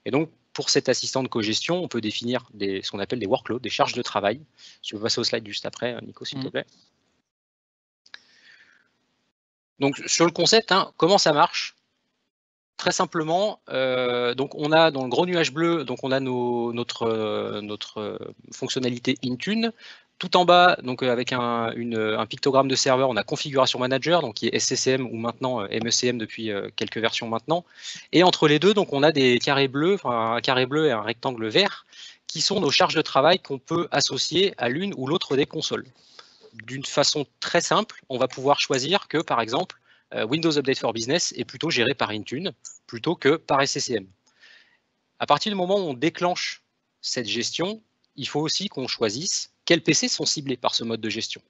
Speaker 2: Et donc pour cet assistant de cogestion, on peut définir ce qu'on appelle des workloads, des charges de travail. Je peux passer au slide juste après, Nico, s'il te plaît. Donc sur le concept, comment ça marche? Très simplement, donc on a dans le gros nuage bleu, donc on a notre fonctionnalité Intune. Tout en bas, donc avec un pictogramme de serveur, on a configuration manager, donc qui est SCCM ou maintenant MECM depuis quelques versions maintenant. Et entre les deux, donc on a des carrés bleus, enfin un carré bleu et un rectangle vert, qui sont nos charges de travail qu'on peut associer à l'une ou l'autre des consoles. D'une façon très simple, on va pouvoir choisir que, par exemple, Windows Update for Business est plutôt géré par Intune plutôt que par SCCM. À partir du moment où on déclenche cette gestion, il faut aussi qu'on choisisse quels PC sont ciblés par ce mode de gestion.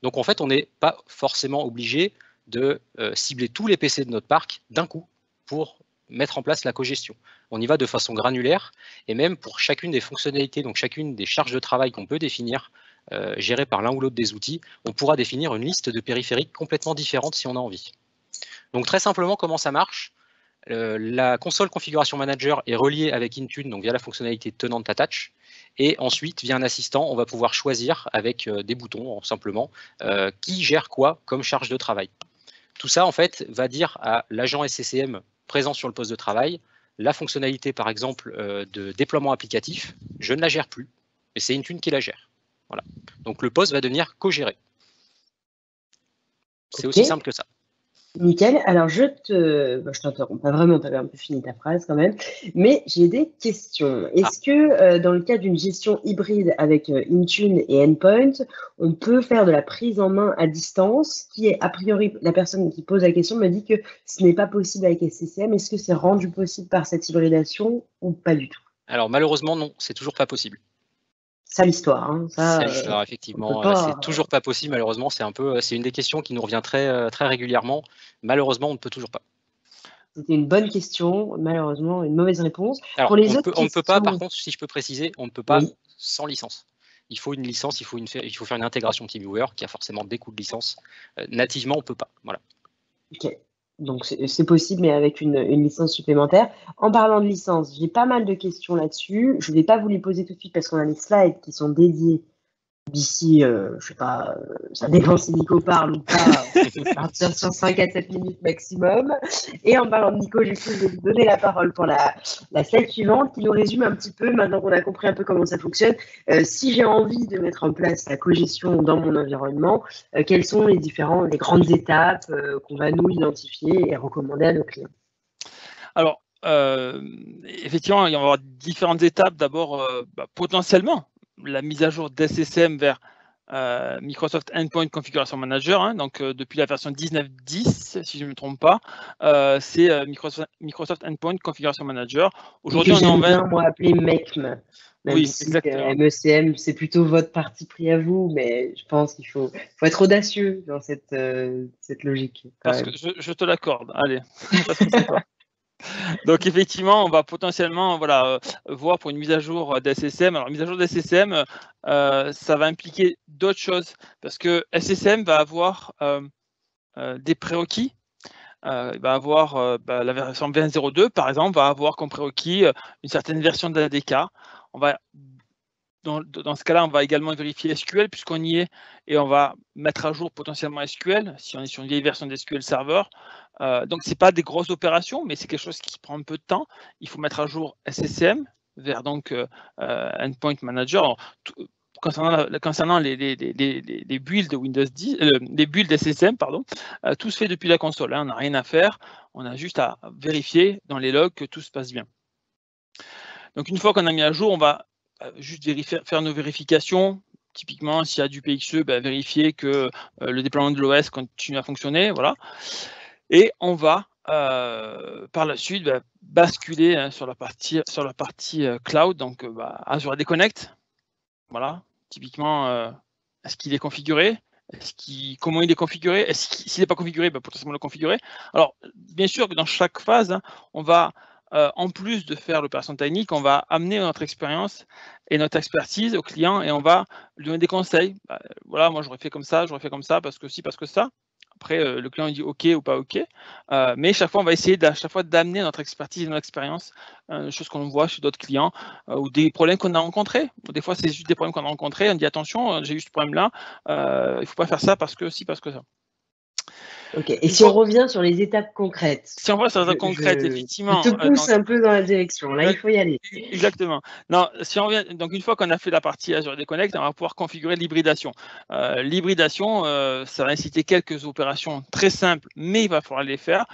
Speaker 2: Donc en fait, on n'est pas forcément obligé de cibler tous les PC de notre parc d'un coup pour mettre en place la cogestion. On y va de façon granulaire et même pour chacune des fonctionnalités, donc chacune des charges de travail qu'on peut définir, gérées par l'un ou l'autre des outils, on pourra définir une liste de périphériques complètement différente si on a envie. Donc très simplement, comment ça marche? La console configuration manager est reliée avec Intune, donc via la fonctionnalité tenant attach, et ensuite via un assistant, on va pouvoir choisir avec des boutons simplement qui gère quoi comme charge de travail. Tout ça en fait va dire à l'agent SCCM présent sur le poste de travail la fonctionnalité par exemple de déploiement applicatif, je ne la gère plus, et c'est Intune qui la gère. Voilà. Donc le poste va devenir co-géré. C'est aussi simple que ça.
Speaker 1: Nickel. Alors, je t'interromps pas vraiment, tu avais un peu fini ta phrase quand même, mais j'ai des questions. Est-ce que dans le cas d'une gestion hybride avec Intune et Endpoint, on peut faire de la prise en main à distance, qui est a priori, la personne qui pose la question me dit que ce n'est pas possible avec SCCM. Est-ce que c'est rendu possible par cette hybridation ou pas du tout?
Speaker 2: Alors malheureusement non, c'est toujours pas possible.
Speaker 1: Ça l'histoire, hein.
Speaker 2: Ça l'histoire, effectivement. C'est toujours pas possible, malheureusement. C'est une des questions qui nous revient très, très régulièrement. Malheureusement, on ne peut toujours pas.
Speaker 1: C'était une bonne question, malheureusement, une mauvaise réponse.
Speaker 2: Alors,
Speaker 1: pour les autres
Speaker 2: on ne peut pas, par
Speaker 1: questions...
Speaker 2: contre, si je peux préciser, on ne peut pas sans licence. Il faut une licence, il faut faire une intégration TeamViewer qui a forcément des coûts de licence. Nativement, on ne peut pas. Voilà.
Speaker 1: Ok. Donc, c'est possible, mais avec une licence supplémentaire. En parlant de licence, j'ai pas mal de questions là-dessus. Je ne vais pas vous les poser tout de suite parce qu'on a des slides qui sont dédiés d'ici, je sais pas, ça dépend si Nico parle ou pas, partir sur 5 à 7 minutes maximum. Et en parlant de Nico, je vais lui donner la parole pour la slide suivante qui nous résume un petit peu, maintenant qu'on a compris un peu comment ça fonctionne. Si j'ai envie de mettre en place la cogestion dans mon environnement, quelles sont les grandes étapes qu'on va nous identifier et recommander à nos clients?
Speaker 4: Alors, effectivement, il va y avoir différentes étapes. D'abord, potentiellement, la mise à jour d'SCCM vers Microsoft Endpoint Configuration Manager, donc depuis la version 19.10, si je ne me trompe pas, c'est Microsoft Endpoint Configuration Manager.
Speaker 1: Aujourd'hui, on est en bien, moi, appelé MECM.
Speaker 4: Oui, exactement.
Speaker 1: MECM, c'est plutôt votre parti pris à vous, mais je pense qu'il faut être audacieux dans cette logique.
Speaker 4: Parce que je te l'accorde, allez. Donc effectivement, on va potentiellement voir pour une mise à jour d'SCCM. Alors, mise à jour d'SCCM, ça va impliquer d'autres choses parce que SCCM va avoir des prérequis. Il va avoir la version 20.02, par exemple, va avoir comme prérequis une certaine version de l'ADK. On va dans ce cas-là, on va également vérifier SQL puisqu'on y est et on va mettre à jour potentiellement SQL si on est sur une vieille version d'SQL Server. Donc, ce n'est pas des grosses opérations, mais c'est quelque chose qui prend un peu de temps. Il faut mettre à jour SCCM vers donc Endpoint Manager. Alors, concernant les builds Windows 10, les builds SCCM, pardon, tout se fait depuis la console. Hein, on n'a rien à faire. On a juste à vérifier dans les logs que tout se passe bien. Donc, une fois qu'on a mis à jour, on va juste faire nos vérifications. Typiquement, s'il y a du PXE, vérifier que le déploiement de l'OS continue à fonctionner. Voilà. Et on va par la suite basculer hein, sur la partie cloud, donc Azure AD Connect. Voilà. Typiquement, est-ce qu'il est configuré? Comment il est configuré? S'il n'est pas configuré, potentiellement le configurer. Alors, bien sûr que dans chaque phase, hein, on va en plus de faire l'opération technique, on va amener notre expérience et notre expertise au client et on va lui donner des conseils. Voilà, moi j'aurais fait comme ça, parce que si, parce que ça. Après, le client il dit OK ou pas OK. Mais chaque fois, on va essayer d'amener notre expertise et notre expérience, chose qu'on voit chez d'autres clients, ou des problèmes qu'on a rencontrés. Des fois, c'est juste des problèmes qu'on a rencontrés. On dit attention, j'ai eu ce problème-là, il ne faut pas faire ça parce que si, parce que ça.
Speaker 1: Ok, et si on revient sur les étapes concrètes?
Speaker 4: Si on voit sur les étapes concrètes, effectivement.
Speaker 1: Je te pousse un peu dans la direction, là il faut y aller.
Speaker 4: Exactement. Non, si on revient, donc une fois qu'on a fait la partie Azure AD Connect, on va pouvoir configurer l'hybridation. L'hybridation, ça va inciter quelques opérations très simples, mais il va falloir les faire,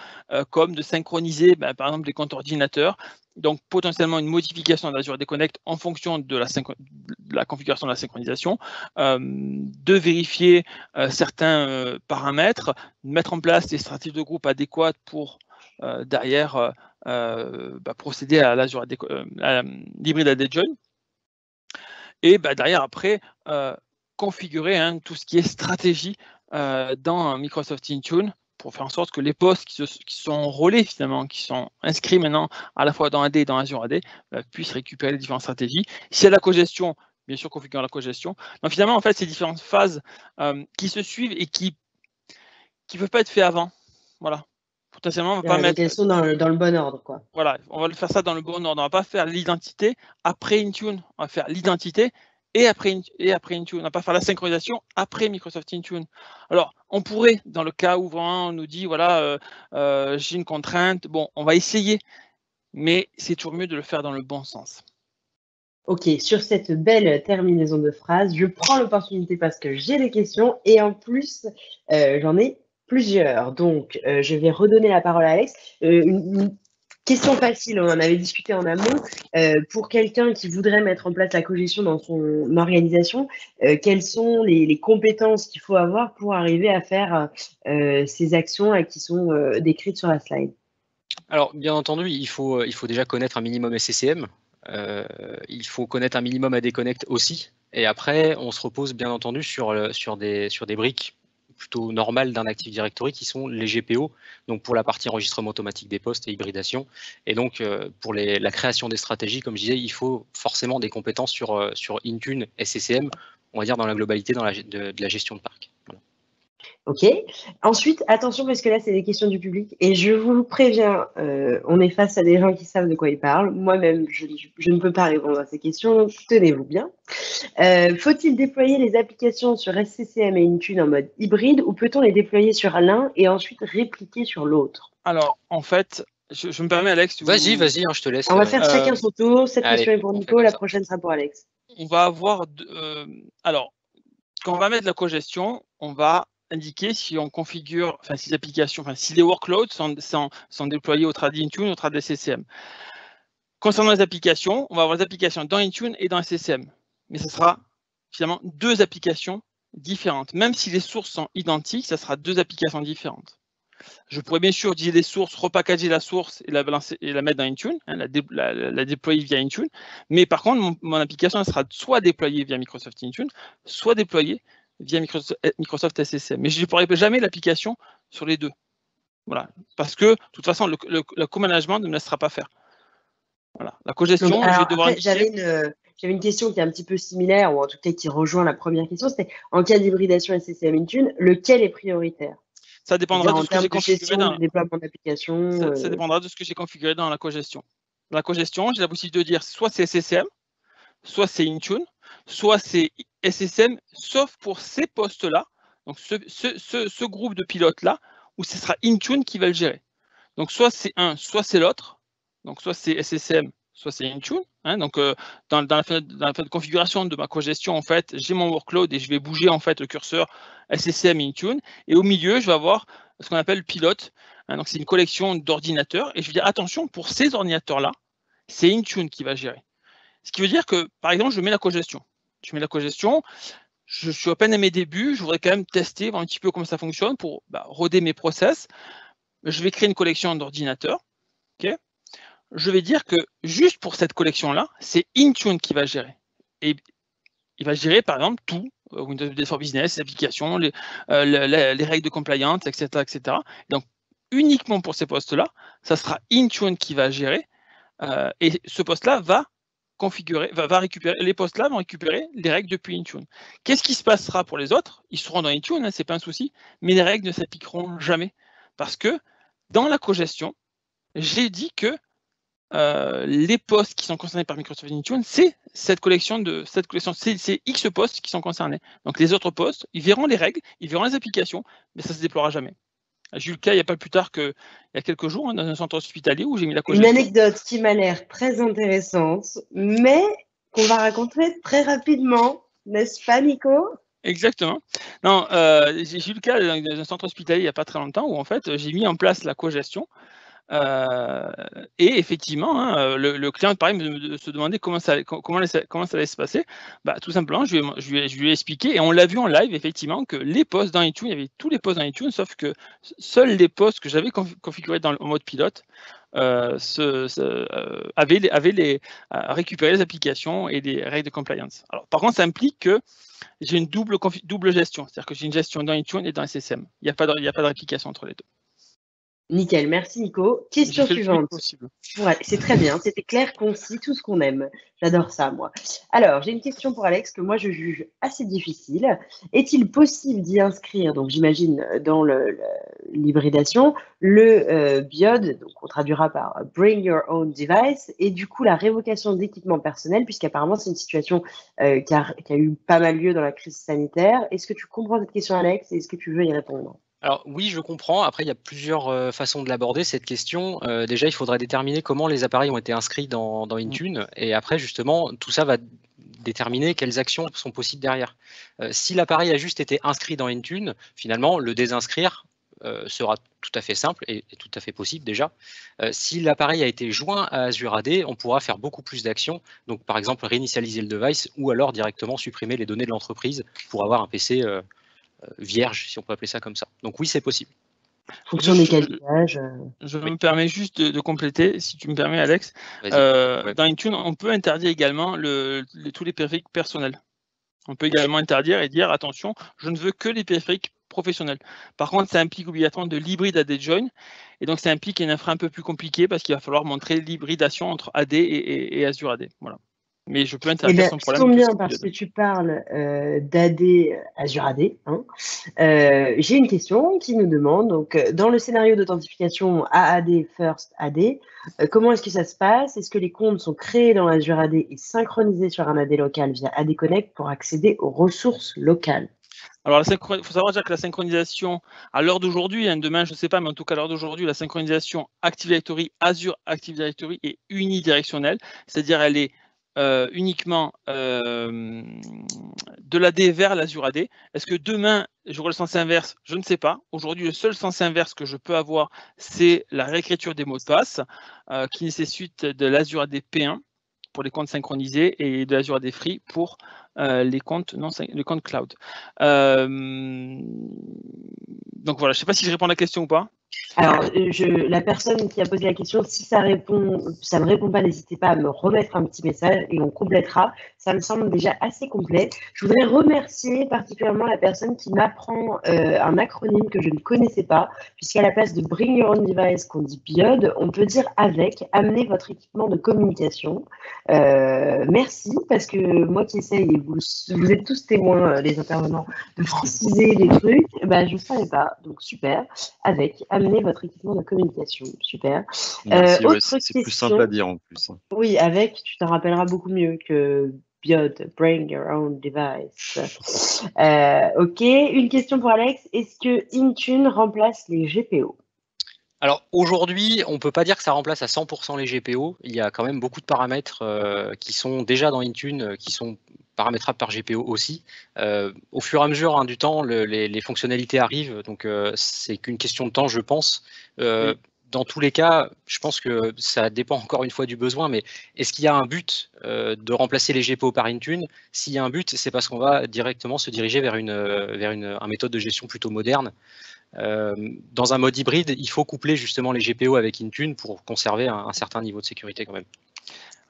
Speaker 4: comme de synchroniser par exemple les comptes ordinateurs. Donc, potentiellement une modification d'Azure AD Connect en fonction de la configuration de la synchronisation, de vérifier certains paramètres, mettre en place des stratégies de groupe adéquates pour derrière procéder à l'hybride AD Join. Et derrière, après, configurer hein, tout ce qui est stratégie dans Microsoft Intune pour faire en sorte que les postes qui sont enrôlés finalement, qui sont inscrits maintenant à la fois dans AD et dans Azure AD, puissent récupérer les différentes stratégies. Si il y a la cogestion, bien sûr configurer la cogestion. Donc finalement, en fait, ces différentes phases qui se suivent et qui ne peuvent pas être faites avant. Voilà. Potentiellement, on va pas mettre.
Speaker 1: Elles sont dans le bon ordre, quoi.
Speaker 4: Voilà, on va faire ça dans le bon ordre. On va pas faire l'identité après Intune. On va faire l'identité et après Intune. On va pas faire la synchronisation après Microsoft Intune. Alors, on pourrait, dans le cas où vraiment on nous dit, voilà, j'ai une contrainte, bon, on va essayer, mais c'est toujours mieux de le faire dans le bon sens.
Speaker 1: Ok, sur cette belle terminaison de phrase, je prends l'opportunité parce que j'ai des questions et en plus, j'en ai plusieurs. Donc, je vais redonner la parole à Alex. Une question facile, on en avait discuté en amont. Pour quelqu'un qui voudrait mettre en place la cogestion dans son organisation, quelles sont les compétences qu'il faut avoir pour arriver à faire ces actions qui sont décrites sur la slide?
Speaker 2: Alors, bien entendu, il faut déjà connaître un minimum SCCM. Il faut connaître un minimum AD Connect aussi. Et après, on se repose bien entendu sur des briques plutôt normales d'un Active Directory qui sont les GPO, donc pour la partie enregistrement automatique des postes et hybridation. Et donc, pour la création des stratégies, comme je disais, il faut forcément des compétences sur Intune, SCCM, on va dire dans la globalité de la gestion de parc. Voilà.
Speaker 1: Ok. Ensuite, attention parce que là, c'est des questions du public et je vous préviens, on est face à des gens qui savent de quoi ils parlent. Moi-même, je ne peux pas répondre à ces questions. Tenez-vous bien. Faut-il déployer les applications sur SCCM et Intune en mode hybride ou peut-on les déployer sur l'un et ensuite répliquer sur l'autre?
Speaker 4: Alors, en fait, je me permets, Alex.
Speaker 2: Vas-y, hein, je te laisse.
Speaker 1: On va faire chacun son tour. Cette question est pour Nico, la prochaine sera pour Alex.
Speaker 4: On va avoir. Alors, quand on va mettre la cogestion, on va indiquer si on configure, si les applications, si les workloads sont déployés au travers d'Intune ou au travers de SCCM. Concernant les applications, on va avoir les applications dans Intune et dans SCCM. Mais ce sera finalement deux applications différentes. Même si les sources sont identiques, ça sera deux applications différentes. Je pourrais bien sûr utiliser des sources, repackager la source et la mettre dans Intune, hein, la déployer via Intune. Mais par contre, mon application sera soit déployée via Microsoft Intune, soit déployée via Microsoft SCCM. Mais je ne déploierai jamais l'application sur les deux. Voilà. Parce que, de toute façon, le co-management ne me laissera pas faire. Voilà. La cogestion,
Speaker 1: donc,
Speaker 4: je vais devoir
Speaker 1: j'avais une question qui est un petit peu similaire, ou en tout cas qui rejoint la première question, c'était en cas d'hybridation SCCM Intune, lequel est prioritaire?
Speaker 4: Ça dépendra de ce que j'ai configuré
Speaker 1: dans le déploiement d'application.
Speaker 4: Ça dépendra de ce que j'ai configuré dans la cogestion. Dans la cogestion, j'ai la possibilité de dire soit c'est SCCM, soit c'est Intune. soit c'est SSM, sauf pour ces postes-là, donc ce groupe de pilotes-là, où ce sera Intune qui va le gérer. Donc soit c'est un, soit c'est l'autre, donc soit c'est SSM, soit c'est Intune. Hein, donc dans la fenêtre de configuration de ma cogestion, en fait, j'ai mon workload et je vais bouger en fait le curseur SSM Intune, et au milieu, je vais avoir ce qu'on appelle pilote. Hein, donc c'est une collection d'ordinateurs, et je vais dire attention, pour ces ordinateurs-là, c'est Intune qui va gérer. Ce qui veut dire que, par exemple, je mets la cogestion. Je mets la cogestion, je suis à peine à mes débuts, je voudrais quand même tester, voir un petit peu comment ça fonctionne pour roder mes process. Je vais créer une collection d'ordinateurs. Okay, je vais dire que juste pour cette collection-là, c'est Intune qui va gérer. Et il va gérer, par exemple, tout, Windows Update for Business, les applications, les règles de compliance, etc., etc. Donc, uniquement pour ces postes-là, ça sera Intune qui va gérer. Et ce poste-là va récupérer, les postes-là vont récupérer les règles depuis Intune. Qu'est-ce qui se passera pour les autres? Ils seront dans Intune, hein, c'est pas un souci, mais les règles ne s'appliqueront jamais. Parce que dans la cogestion, j'ai dit que les postes qui sont concernés par Microsoft Intune, c'est cette collection, c'est X postes qui sont concernés. Donc les autres postes, ils verront les règles, ils verront les applications, mais ça ne se déploiera jamais. J'ai eu le cas il n'y a pas plus tard qu'il y a quelques jours, hein, dans un centre hospitalier où j'ai mis la cogestion.
Speaker 1: Une anecdote qui m'a l'air très intéressante, mais qu'on va raconter très rapidement, n'est-ce pas, Nico?
Speaker 4: Exactement. Non, j'ai eu le cas dans un centre hospitalier il n'y a pas très longtemps où en fait j'ai mis en place la cogestion. Et effectivement, hein, le client, pareil, se demandait comment ça allait se passer. Tout simplement, je lui ai expliqué, et on l'a vu en live, effectivement, que les postes dans Intune, il y avait tous les postes dans Intune, sauf que seuls les postes que j'avais configurés en mode pilote avaient récupéré les applications et les règles de compliance. Alors, par contre, ça implique que j'ai une double gestion, c'est-à-dire que j'ai une gestion dans Intune et dans SSM. Il n'y a pas de réplication entre les deux.
Speaker 1: Nickel, merci Nico. Question suivante. Ouais, c'est très bien, c'était clair, concis, tout ce qu'on aime. J'adore ça, moi. Alors, j'ai une question pour Alex que moi je juge assez difficile. Est-il possible d'y inscrire, donc j'imagine dans l'hybridation, le BIOD, donc on traduira par Bring Your Own Device, et du coup la révocation d'équipement personnel, puisqu'apparemment c'est une situation qui a eu pas mal lieu dans la crise sanitaire. Est-ce que tu comprends cette question, Alex, et est-ce que tu veux y répondre?
Speaker 2: Alors oui, je comprends. Après, il y a plusieurs façons de l'aborder, cette question. Déjà, il faudrait déterminer comment les appareils ont été inscrits dans Intune. Et après, justement, tout ça va déterminer quelles actions sont possibles derrière. Si l'appareil a juste été inscrit dans Intune, finalement, le désinscrire sera tout à fait simple et tout à fait possible déjà. Si l'appareil a été joint à Azure AD, on pourra faire beaucoup plus d'actions. Donc, par exemple, réinitialiser le device ou alors directement supprimer les données de l'entreprise pour avoir un PC vierge, si on peut appeler ça comme ça. Donc oui, c'est possible.
Speaker 1: Fonction des qualifiages.
Speaker 4: Je me permets juste de compléter, si tu me permets, Alex. Dans Intune, on peut interdire également tous les périphériques personnels. On peut également interdire et dire, attention, je ne veux que les périphériques professionnels. Par contre, ça implique obligatoirement de l'hybride AD Join, et donc ça implique une infra un peu plus compliquée parce qu'il va falloir montrer l'hybridation entre AD et Azure AD. Voilà. Mais je peux interdire sans problème.
Speaker 1: Ça tombe bien parce que tu parles d'AD, Azure AD. Hein. J'ai une question qui nous demande, donc dans le scénario d'authentification AAD First AD, comment est-ce que ça se passe? Est-ce que les comptes sont créés dans Azure AD et synchronisés sur un AD local via AD Connect pour accéder aux ressources locales?
Speaker 4: Alors, il faut savoir déjà que la synchronisation, à l'heure d'aujourd'hui, hein, demain, je ne sais pas, mais en tout cas, à l'heure d'aujourd'hui, la synchronisation Active Directory, Azure Active Directory est unidirectionnelle, c'est-à-dire elle est uniquement de l'AD vers l'Azure AD. Est-ce que demain, j'aurai le sens inverse? Je ne sais pas. Aujourd'hui, le seul sens inverse que je peux avoir, c'est la réécriture des mots de passe qui nécessite de l'Azure AD P1 pour les comptes synchronisés et de l'Azure AD Free pour les comptes cloud. Donc voilà, je ne sais pas si je réponds à la question ou pas.
Speaker 1: Alors, la personne qui a posé la question, si ça ne répond pas, n'hésitez pas à me remettre un petit message et on complétera. Ça me semble déjà assez complet. Je voudrais remercier particulièrement la personne qui m'apprend un acronyme que je ne connaissais pas, puisqu'à la place de Bring Your Own Device, qu'on dit BIOD, on peut dire avec, amener votre équipement de communication. Merci, parce que moi qui essaye, et vous êtes tous témoins, les intervenants, de franciser les trucs, je ne savais pas, donc super, avec, amener votre équipement de communication, super.
Speaker 3: Merci, c'est plus simple à dire en plus.
Speaker 1: Oui, avec, tu t'en rappelleras beaucoup mieux que build, bring your own device. Ok, une question pour Alex. Est-ce que Intune remplace les GPO?
Speaker 2: Alors aujourd'hui, on ne peut pas dire que ça remplace à 100% les GPO. Il y a quand même beaucoup de paramètres qui sont déjà dans Intune, qui sont paramétrables par GPO aussi. Au fur et à mesure du temps, les fonctionnalités arrivent, donc c'est qu'une question de temps, je pense.
Speaker 4: Oui.
Speaker 2: Dans tous les cas, je pense que ça dépend encore une fois du besoin, mais est-ce qu'il y a un but de remplacer les GPO par Intune? S'il y a un but, c'est parce qu'on va directement se diriger vers une méthode de gestion plutôt moderne. Dans un mode hybride, il faut coupler justement les GPO avec Intune pour conserver un certain niveau de sécurité quand même.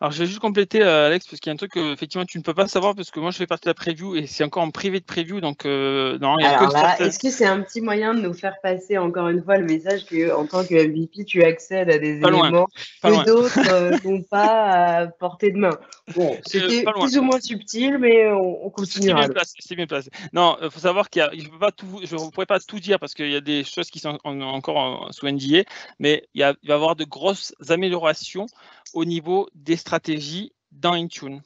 Speaker 4: Alors, je vais juste compléter, Alex, parce qu'il y a un truc que effectivement tu ne peux pas savoir, parce que moi je fais partie de la preview et c'est encore en privé de preview, donc non, il y a
Speaker 1: Alors
Speaker 4: que
Speaker 1: là,
Speaker 4: certaines.
Speaker 1: est-ce que c'est un petit moyen de nous faire passer encore une fois le message que en tant que MVP, tu accèdes à des
Speaker 4: Pas loin,
Speaker 1: éléments
Speaker 4: pas
Speaker 1: que
Speaker 4: loin.
Speaker 1: d'autres n'ont pas à portée de main? Bon, c'était
Speaker 4: Pas loin.
Speaker 1: plus ou moins subtil, mais on continuera.
Speaker 4: C'est bien placé. Non, il faut savoir je ne pourrais pas tout dire parce qu'il y a des choses qui sont encore sous NDA, mais il va y avoir de grosses améliorations au niveau des stratégies dans Intune.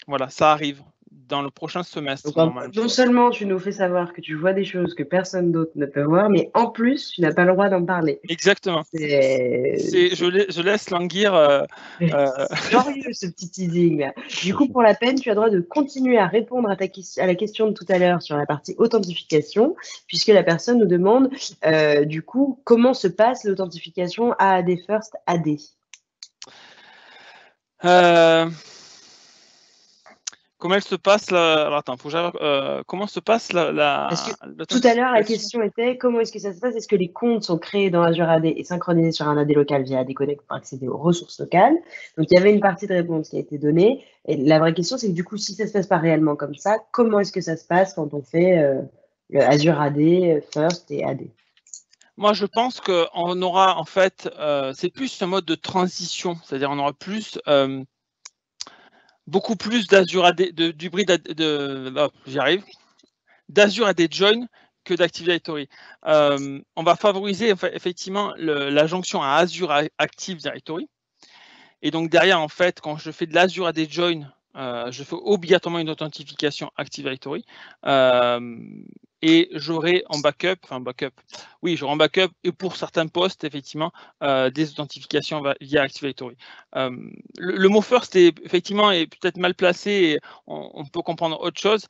Speaker 4: Voilà, ça arrive dans le prochain semestre.
Speaker 1: Donc,
Speaker 4: Normalement.
Speaker 1: non seulement tu nous fais savoir que tu vois des choses que personne d'autre ne peut voir, mais en plus, tu n'as pas le droit d'en parler.
Speaker 4: Exactement. Je laisse languir.
Speaker 1: Glorieux ce petit teasing là. Du coup, pour la peine, tu as le droit de continuer à répondre à la question de tout à l'heure sur la partie authentification, puisque la personne nous demande du coup comment se passe l'authentification AAD First AD.
Speaker 4: Comment elle se passe alors attends, comment se passe
Speaker 1: tout à l'heure, la question était comment est-ce que ça se passe? Est-ce que les comptes sont créés dans Azure AD et synchronisés sur un AD local via AD Connect pour accéder aux ressources locales? Donc, il y avait une partie de réponse qui a été donnée. Et la vraie question, c'est que du coup, si ça se passe pas réellement comme ça, comment est-ce que ça se passe quand on fait le Azure AD, First et AD?
Speaker 4: Moi, je pense qu'on aura en fait, c'est plus un mode de transition, c'est-à-dire on aura beaucoup plus d'Azure AD, d'hybride, j'y arrive, d'Azure AD Join que d'Active Directory. On va favoriser effectivement la jonction à Azure Active Directory. Et donc derrière, en fait, quand je fais de l'Azure AD Join, je fais obligatoirement une authentification Active Directory. Et j'aurai en backup, j'aurai en backup et pour certains postes, effectivement, des authentifications via Active Directory. Le mot first est effectivement peut-être mal placé et on peut comprendre autre chose.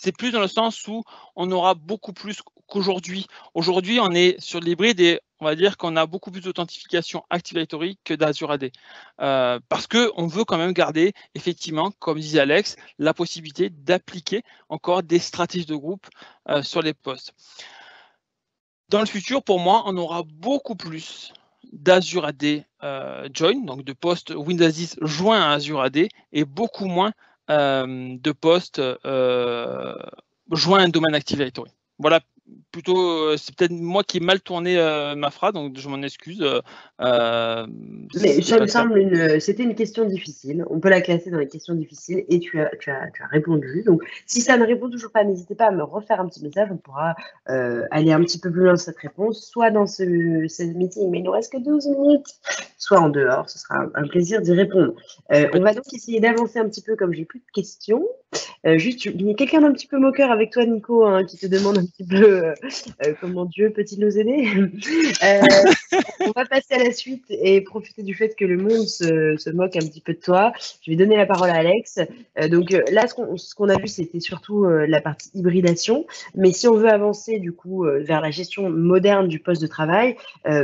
Speaker 4: C'est plus dans le sens où on aura beaucoup plus qu'aujourd'hui. Aujourd'hui, on est sur l'hybride et on va dire qu'on a beaucoup plus d'authentification Active Directory que d'Azure AD. Parce qu'on veut quand même garder, effectivement, comme disait Alex, la possibilité d'appliquer encore des stratégies de groupe sur les postes. Dans le futur, pour moi, on aura beaucoup plus d'Azure AD Join, donc de postes Windows 10 joints à Azure AD, et beaucoup moins de postes joints à un domaine Active Directory. Voilà, plutôt, c'est peut-être moi qui ai mal tourné ma phrase, donc je m'en excuse.
Speaker 1: Mais ça me semble c'était une question difficile. On peut la classer dans les questions difficiles et tu as répondu. Donc, si ça ne répond toujours pas, n'hésitez pas à me refaire un petit message. On pourra aller un petit peu plus loin dans cette réponse, soit dans ce meeting, mais il nous reste que 12 minutes, soit en dehors. Ce sera un plaisir d'y répondre. On va donc essayer d'avancer un petit peu comme j'ai plus de questions. Juste, il y a quelqu'un d'un petit peu moqueur avec toi, Nico, hein, qui te demande un petit peu comment Dieu peut-il nous aider. On va passer à la suite et profiter du fait que le monde se moque un petit peu de toi. Je vais donner la parole à Alex. Donc là, ce qu'on a vu, c'était surtout la partie hybridation. Mais si on veut avancer du coup vers la gestion moderne du poste de travail,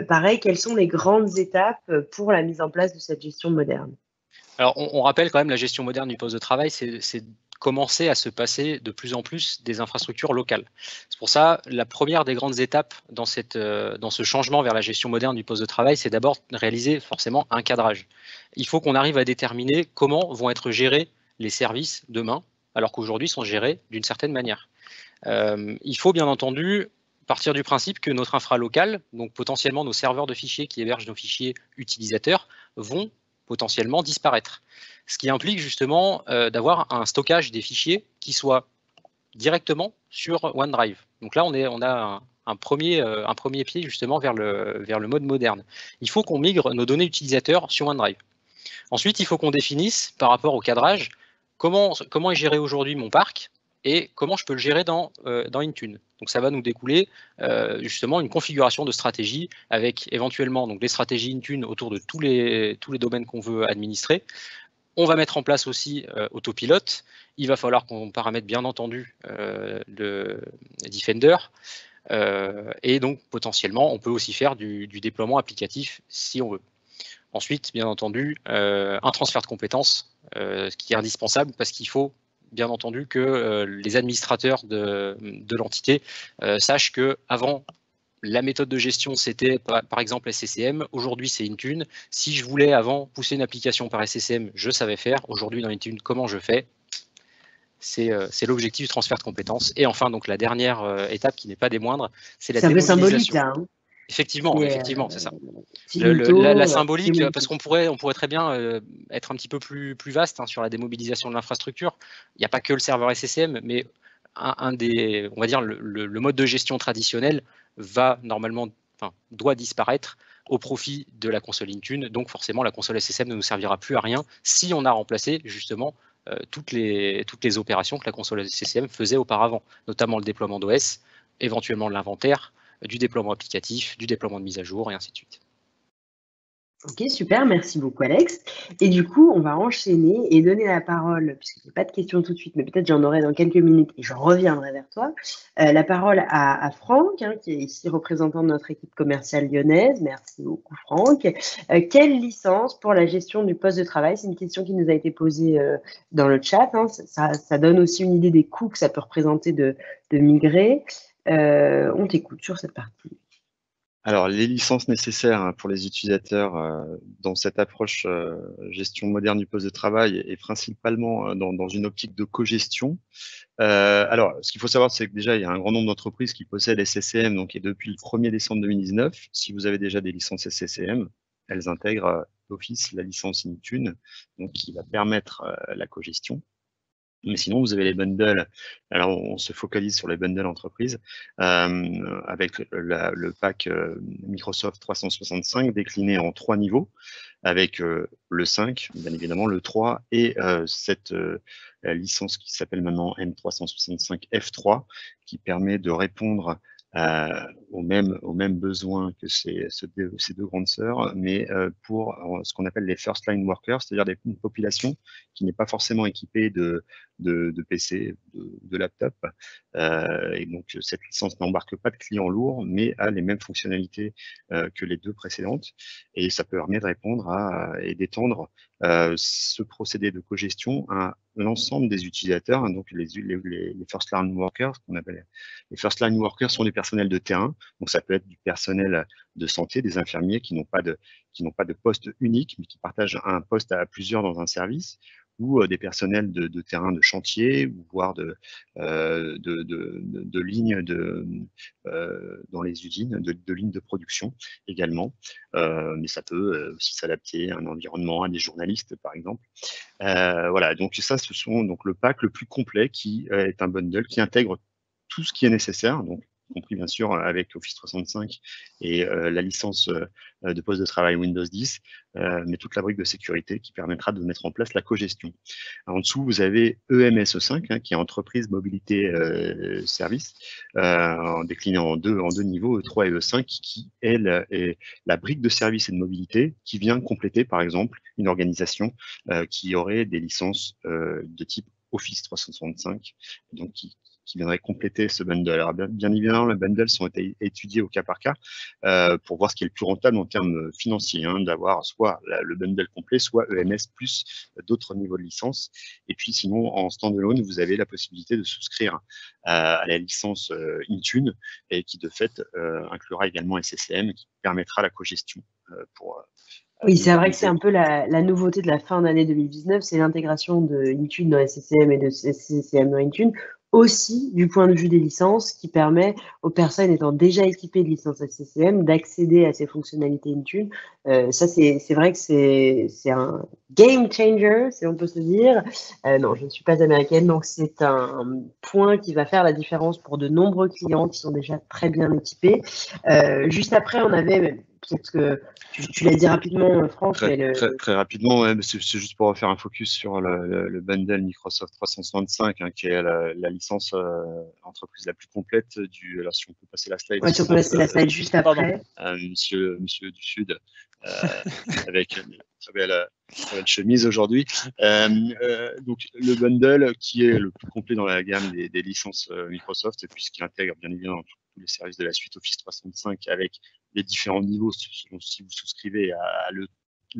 Speaker 1: pareil, quelles sont les grandes étapes pour la mise en place de cette gestion moderne?
Speaker 2: Alors, on rappelle quand même la gestion moderne du poste de travail, c'est commencer à se passer de plus en plus des infrastructures locales. C'est pour ça, la première des grandes étapes dans ce changement vers la gestion moderne du poste de travail, c'est d'abord réaliser forcément un cadrage. Il faut qu'on arrive à déterminer comment vont être gérés les services demain, alors qu'aujourd'hui sont gérés d'une certaine manière. Il faut bien entendu partir du principe que notre infra locale, donc potentiellement nos serveurs de fichiers qui hébergent nos fichiers utilisateurs, vont potentiellement disparaître. Ce qui implique justement d'avoir un stockage des fichiers qui soit directement sur OneDrive. Donc là, on a un premier pied justement vers le mode moderne. Il faut qu'on migre nos données utilisateurs sur OneDrive. Ensuite, il faut qu'on définisse par rapport au cadrage comment est géré aujourd'hui mon parc et comment je peux le gérer dans Intune. Donc ça va nous découler justement une configuration de stratégie avec éventuellement donc, les stratégies Intune autour de tous les domaines qu'on veut administrer. On va mettre en place aussi Autopilot. Il va falloir qu'on paramètre bien entendu le Defender. Et donc potentiellement, on peut aussi faire du déploiement applicatif si on veut. Ensuite, bien entendu, un transfert de compétences, ce qui est indispensable parce qu'il faut bien entendu que les administrateurs de l'entité sachent qu'avant, la méthode de gestion, c'était par exemple SCCM. Aujourd'hui, c'est Intune. Si je voulais avant pousser une application par SCCM, je savais faire. Aujourd'hui, dans Intune, comment je fais? C'est l'objectif du transfert de compétences. Et enfin, donc la dernière étape qui n'est pas des moindres, c'est la démobilisation.
Speaker 1: C'est un peu symbolique là. Hein.
Speaker 2: Effectivement, c'est ça. La symbolique, parce qu'on pourrait très bien être un petit peu plus vaste hein, sur la démobilisation de l'infrastructure. Il n'y a pas que le serveur SCCM, mais on va dire le mode de gestion traditionnel doit disparaître au profit de la console Intune. Donc forcément, la console SCCM ne nous servira plus à rien si on a remplacé justement toutes les opérations que la console SCCM faisait auparavant, notamment le déploiement d'OS, éventuellement l'inventaire, du déploiement applicatif, du déploiement de mise à jour, et ainsi de suite.
Speaker 1: Ok, super, merci beaucoup Alex. Et du coup, on va enchaîner et donner la parole, puisque je n'ai pas de questions tout de suite, mais peut-être j'en aurai dans quelques minutes et je reviendrai vers toi, la parole à Franck, hein, qui est ici représentant de notre équipe commerciale lyonnaise. Merci beaucoup Franck. Quelle licence pour la gestion du poste de travail? C'est une question qui nous a été posée dans le chat. Hein. Ça donne aussi une idée des coûts que ça peut représenter de migrer. On t'écoute sur cette partie.
Speaker 3: Alors, les licences nécessaires pour les utilisateurs dans cette approche gestion moderne du poste de travail et principalement dans une optique de cogestion. Alors, ce qu'il faut savoir, c'est que déjà, il y a un grand nombre d'entreprises qui possèdent SCCM, donc et depuis le 1er décembre 2019, si vous avez déjà des licences SCCM, elles intègrent d'office la licence Intune, donc qui va permettre la cogestion. Mais sinon, vous avez les bundles. Alors, on se focalise sur les bundles entreprises avec le pack Microsoft 365 décliné en 3 niveaux, avec le 5, bien évidemment, le 3 et cette licence qui s'appelle maintenant M365 F3, qui permet de répondre aux mêmes besoins que ces deux grandes sœurs, mais pour ce qu'on appelle les first line workers, c'est-à-dire une population qui n'est pas forcément équipée de PC, de laptop. Et donc, cette licence n'embarque pas de clients lourds, mais a les mêmes fonctionnalités que les deux précédentes. Et ça peut permettre de répondre et d'étendre ce procédé de cogestion à l'ensemble des utilisateurs, hein, donc les first line workers, qu'on appelle les first line workers sont des personnels de terrain, donc ça peut être du personnel de santé, des infirmiers qui n'ont pas de poste unique, mais qui partagent un poste à plusieurs dans un service, ou des personnels de terrain de chantier, ou voire de lignes dans les usines, de lignes de production également. Mais ça peut aussi s'adapter à un environnement, à des journalistes par exemple. Voilà, donc ça, ce sont donc le pack le plus complet qui est un bundle qui intègre tout ce qui est nécessaire, donc y compris bien sûr avec Office 365 et la licence de poste de travail Windows 10, mais toute la brique de sécurité qui permettra de mettre en place la cogestion. En dessous, vous avez EMSE5, hein, qui est Entreprise Mobilité Service, décliné en deux niveaux, E3 et E5, qui est la brique de service et de mobilité qui vient compléter, par exemple, une organisation qui aurait des licences de type Office 365, donc qui viendrait compléter ce bundle. Alors bien évidemment, les bundles sont étudiés au cas par cas pour voir ce qui est le plus rentable en termes financiers, hein, d'avoir soit le bundle complet, soit EMS plus d'autres niveaux de licence. Et puis sinon, en standalone, vous avez la possibilité de souscrire à la licence Intune et qui de fait inclura également SCCM qui permettra la cogestion
Speaker 1: oui, c'est vrai que c'est un peu la nouveauté de la fin d'année 2019, c'est l'intégration de Intune dans SCCM et de SCCM dans Intune, aussi du point de vue des licences, qui permet aux personnes étant déjà équipées de licences SCCM d'accéder à ces fonctionnalités Intune. Ça, c'est vrai que c'est un game changer, si on peut se dire. Non, je ne suis pas américaine, donc c'est un point qui va faire la différence pour de nombreux clients qui sont déjà très bien équipés. Juste après, on avait Peut-être que tu l'as dit rapidement, Franck.
Speaker 3: Très rapidement, ouais, c'est juste pour faire un focus sur le bundle Microsoft 365, hein, qui est la licence entreprise la plus complète du. Alors, si on peut passer la slide.
Speaker 1: Ouais, si on peut passer la slide juste après.
Speaker 3: Monsieur du Sud, avec une très belle chemise aujourd'hui. Donc, le bundle qui est le plus complet dans la gamme des licences Microsoft, puisqu'il intègre bien évidemment tous les services de la suite Office 365 avec les différents niveaux, selon si vous souscrivez à le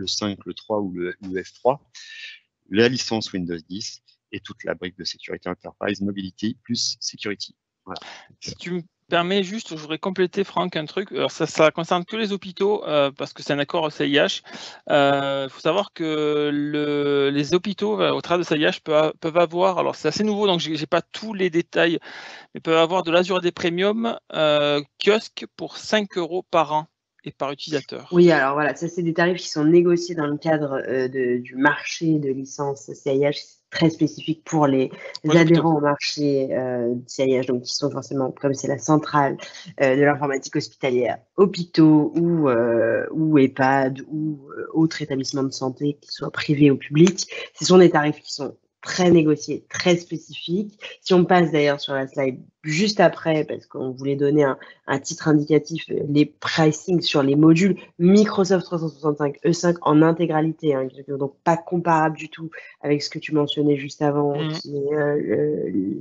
Speaker 3: 5, le 3 ou le F3, la licence Windows 10 et toute la brique de sécurité Enterprise, Mobility plus Security. Voilà.
Speaker 4: Si tu me permets juste, je voudrais compléter, Franck, un truc. Alors, ça concerne que les hôpitaux, parce que c'est un accord au CIH. Il faut savoir que les hôpitaux, au travers de CIH, peuvent avoir, alors c'est assez nouveau, donc je n'ai pas tous les détails, mais peuvent avoir de l'Azure AD Premium kiosque pour 5 € par an et par utilisateur.
Speaker 1: Oui, alors voilà, ça c'est des tarifs qui sont négociés dans le cadre du marché de licence CIH, très spécifique pour les adhérents au marché CIH, donc qui sont forcément, comme c'est la centrale de l'informatique hospitalière, hôpitaux ou EHPAD ou autres établissements de santé, qu'ils soient privés ou publics. Ce sont des tarifs qui sont très négociés, très spécifiques. Si on passe d'ailleurs sur la slide juste après, parce qu'on voulait donner un titre indicatif, les pricing sur les modules Microsoft 365 E5 en intégralité, hein, donc pas comparable du tout avec ce que tu mentionnais juste avant, qui est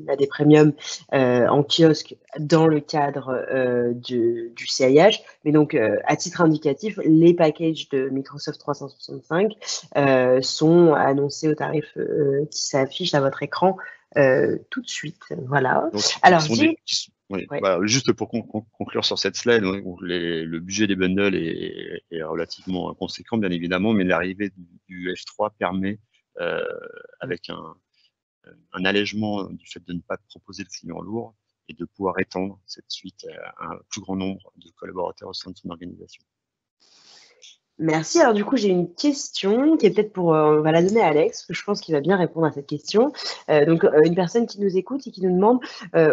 Speaker 1: l'AD Premium en kiosque dans le cadre du CIH. Mais donc, à titre indicatif, les packages de Microsoft 365 sont annoncés au tarif qui s'affiche à votre écran tout de suite. Voilà.
Speaker 3: Donc,
Speaker 1: alors,
Speaker 3: voilà, juste pour conclure sur cette slide, le budget des bundles est relativement conséquent, bien évidemment, mais l'arrivée du F3 permet, avec un allègement du fait de ne pas proposer de client lourd, et de pouvoir étendre cette suite à un plus grand nombre de collaborateurs au sein de son organisation.
Speaker 1: Merci. Alors du coup, j'ai une question qui est peut-être on va la donner à Alex, parce que je pense qu'il va bien répondre à cette question. Donc, une personne qui nous écoute et qui nous demande,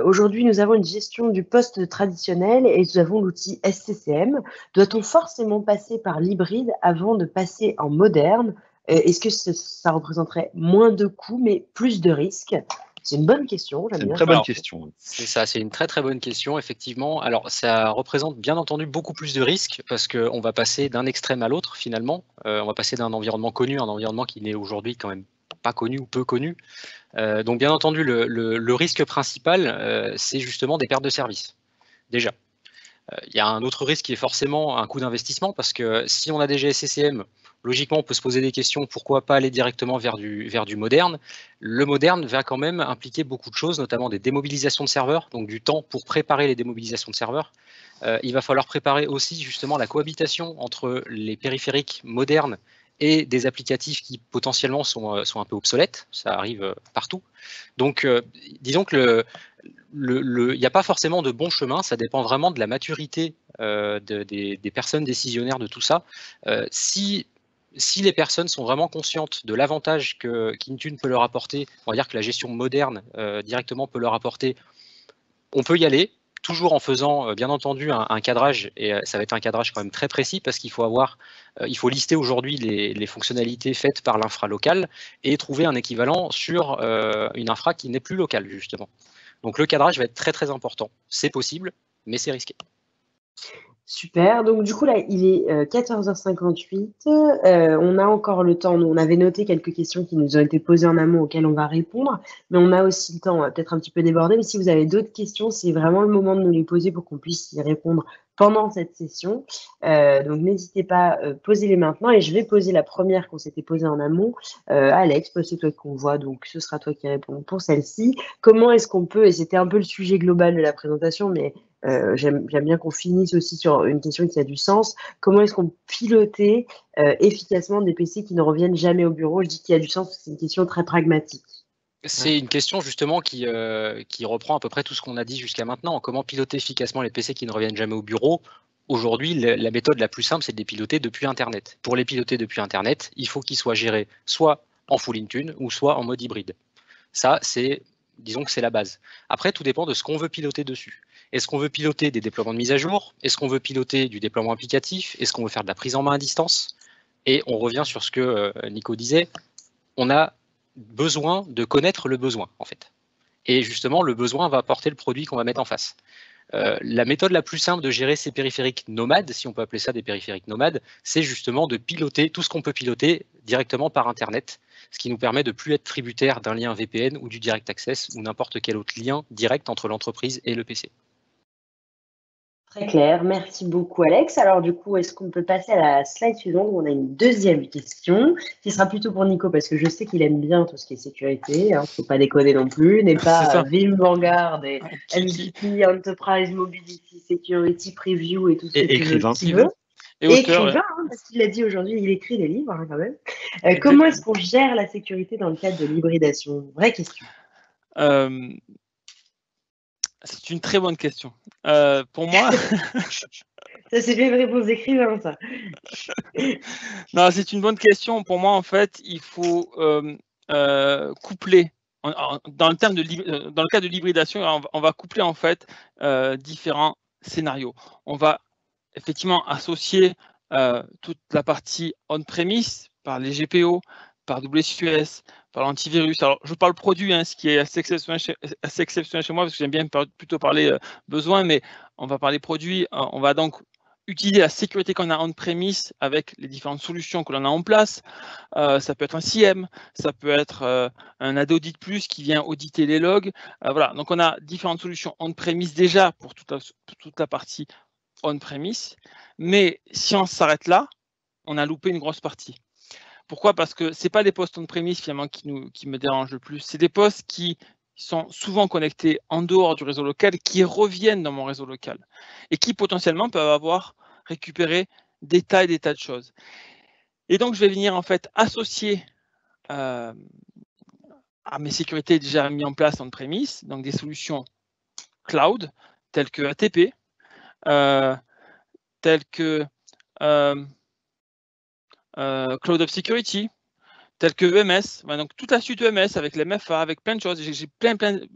Speaker 1: aujourd'hui, nous avons une gestion du poste traditionnel et nous avons l'outil SCCM. Doit-on forcément passer par l'hybride avant de passer en moderne? Est-ce que ça représenterait moins de coûts, mais plus de risques? C'est une bonne question.
Speaker 3: C'est une très bonne question.
Speaker 2: C'est ça, c'est une très très bonne question, effectivement. Alors, ça représente bien entendu beaucoup plus de risques parce qu'on va passer d'un extrême à l'autre finalement. On va passer d'un environnement connu à un environnement qui n'est aujourd'hui quand même pas connu ou peu connu. Donc, bien entendu, le risque principal, c'est justement des pertes de service. Déjà. Il y a un autre risque qui est forcément un coût d'investissement parce que si on a déjà SCCM, logiquement, on peut se poser des questions, pourquoi pas aller directement vers du moderne. Le moderne va quand même impliquer beaucoup de choses, notamment des démobilisations de serveurs, donc du temps pour préparer les démobilisations de serveurs. Il va falloir préparer aussi justement la cohabitation entre les périphériques modernes et des applicatifs qui potentiellement sont un peu obsolètes. Ça arrive partout. Donc, disons que il n'y a pas forcément de bon chemin, ça dépend vraiment de la maturité des personnes décisionnaires de tout ça. Si les personnes sont vraiment conscientes de l'avantage qu'Intune peut leur apporter, on va dire que la gestion moderne directement peut leur apporter, on peut y aller, toujours en faisant bien entendu un cadrage, et ça va être un cadrage quand même très précis parce qu'il faut lister aujourd'hui les fonctionnalités faites par l'infra locale et trouver un équivalent sur une infra qui n'est plus locale justement. Donc le cadrage va être très très important. C'est possible, mais c'est risqué.
Speaker 1: Super. Donc du coup là, il est 14h58. On a encore le temps. Nous, on avait noté quelques questions qui nous ont été posées en amont auxquelles on va répondre, mais on a aussi le temps, on va peut-être un petit peu déborder. Mais si vous avez d'autres questions, c'est vraiment le moment de nous les poser pour qu'on puisse y répondre pendant cette session. Donc n'hésitez pas, posez-les maintenant. Et je vais poser la première qu'on s'était posée en amont. Alex, c'est toi qu'on voit, donc ce sera toi qui réponds pour celle-ci. Comment est-ce qu'on peut, et c'était un peu le sujet global de la présentation, mais j'aime bien qu'on finisse aussi sur une question qui a du sens. Comment est-ce qu'on pilotait efficacement des PC qui ne reviennent jamais au bureau? Je dis qu'il y a du sens parce que c'est une question très pragmatique.
Speaker 2: C'est une question justement qui reprend à peu près tout ce qu'on a dit jusqu'à maintenant. Comment piloter efficacement les PC qui ne reviennent jamais au bureau? Aujourd'hui, la méthode la plus simple, c'est de les piloter depuis Internet. Pour les piloter depuis Internet, il faut qu'ils soient gérés soit en full Intune ou soit en mode hybride. Ça, disons que c'est la base. Après, tout dépend de ce qu'on veut piloter dessus. Est-ce qu'on veut piloter des déploiements de mise à jour? Est-ce qu'on veut piloter du déploiement applicatif? Est-ce qu'on veut faire de la prise en main à distance? Et on revient sur ce que Nico disait, on a besoin de connaître le besoin, en fait. Et justement, le besoin va apporter le produit qu'on va mettre en face. La méthode la plus simple de gérer ces périphériques nomades, si on peut appeler ça des périphériques nomades, c'est justement de piloter tout ce qu'on peut piloter directement par Internet, ce qui nous permet de ne plus être tributaire d'un lien VPN ou du Direct Access ou n'importe quel autre lien direct entre l'entreprise et le PC.
Speaker 1: Très clair, merci beaucoup Alex. Alors du coup, est-ce qu'on peut passer à la slide suivante où on a une deuxième question qui sera plutôt pour Nico parce que je sais qu'il aime bien tout ce qui est sécurité, hein, faut pas déconner non plus, n'est pas Vim Vanguard et MVP, Enterprise Mobility Security Preview et tout ce que tu veux. Et écrivain, hein, parce qu'il l'a dit aujourd'hui, il écrit des livres hein, quand même. Comment est-ce qu'on gère la sécurité dans le cadre de l'hybridation? Vraie question.
Speaker 4: C'est une très bonne question. Pour moi...
Speaker 1: Ça, c'est bien une réponse d'écrivain, ça.
Speaker 4: Non, c'est une bonne question. Pour moi, en fait, il faut coupler. Dans le cas de l'hybridation, on va coupler, en fait, différents scénarios. On va effectivement associer toute la partie on-premise par les GPO, par WSUS, par l'antivirus. Alors, je parle produit, hein, ce qui est assez exceptionnel chez moi, parce que j'aime bien plutôt parler besoin, mais on va parler produit. On va donc utiliser la sécurité qu'on a on-premise avec les différentes solutions que l'on a en place. Ça peut être un CIEM, ça peut être un AD Audit Plus qui vient auditer les logs. Voilà, donc on a différentes solutions on-premise déjà pour toute la partie on-premise, mais si on s'arrête là, on a loupé une grosse partie. Pourquoi? Parce que ce n'est pas les postes on-premise finalement qui me dérangent le plus, c'est des postes qui sont souvent connectés en dehors du réseau local, qui reviennent dans mon réseau local et qui potentiellement peuvent avoir récupéré des tas et des tas de choses. Et donc, je vais venir en fait associer à mes sécurités déjà mises en place on-premise, donc des solutions cloud telles que ATP, telles que Cloud of Security, telles que EMS, donc toute la suite EMS avec les MFA, avec plein de choses. J'ai plein de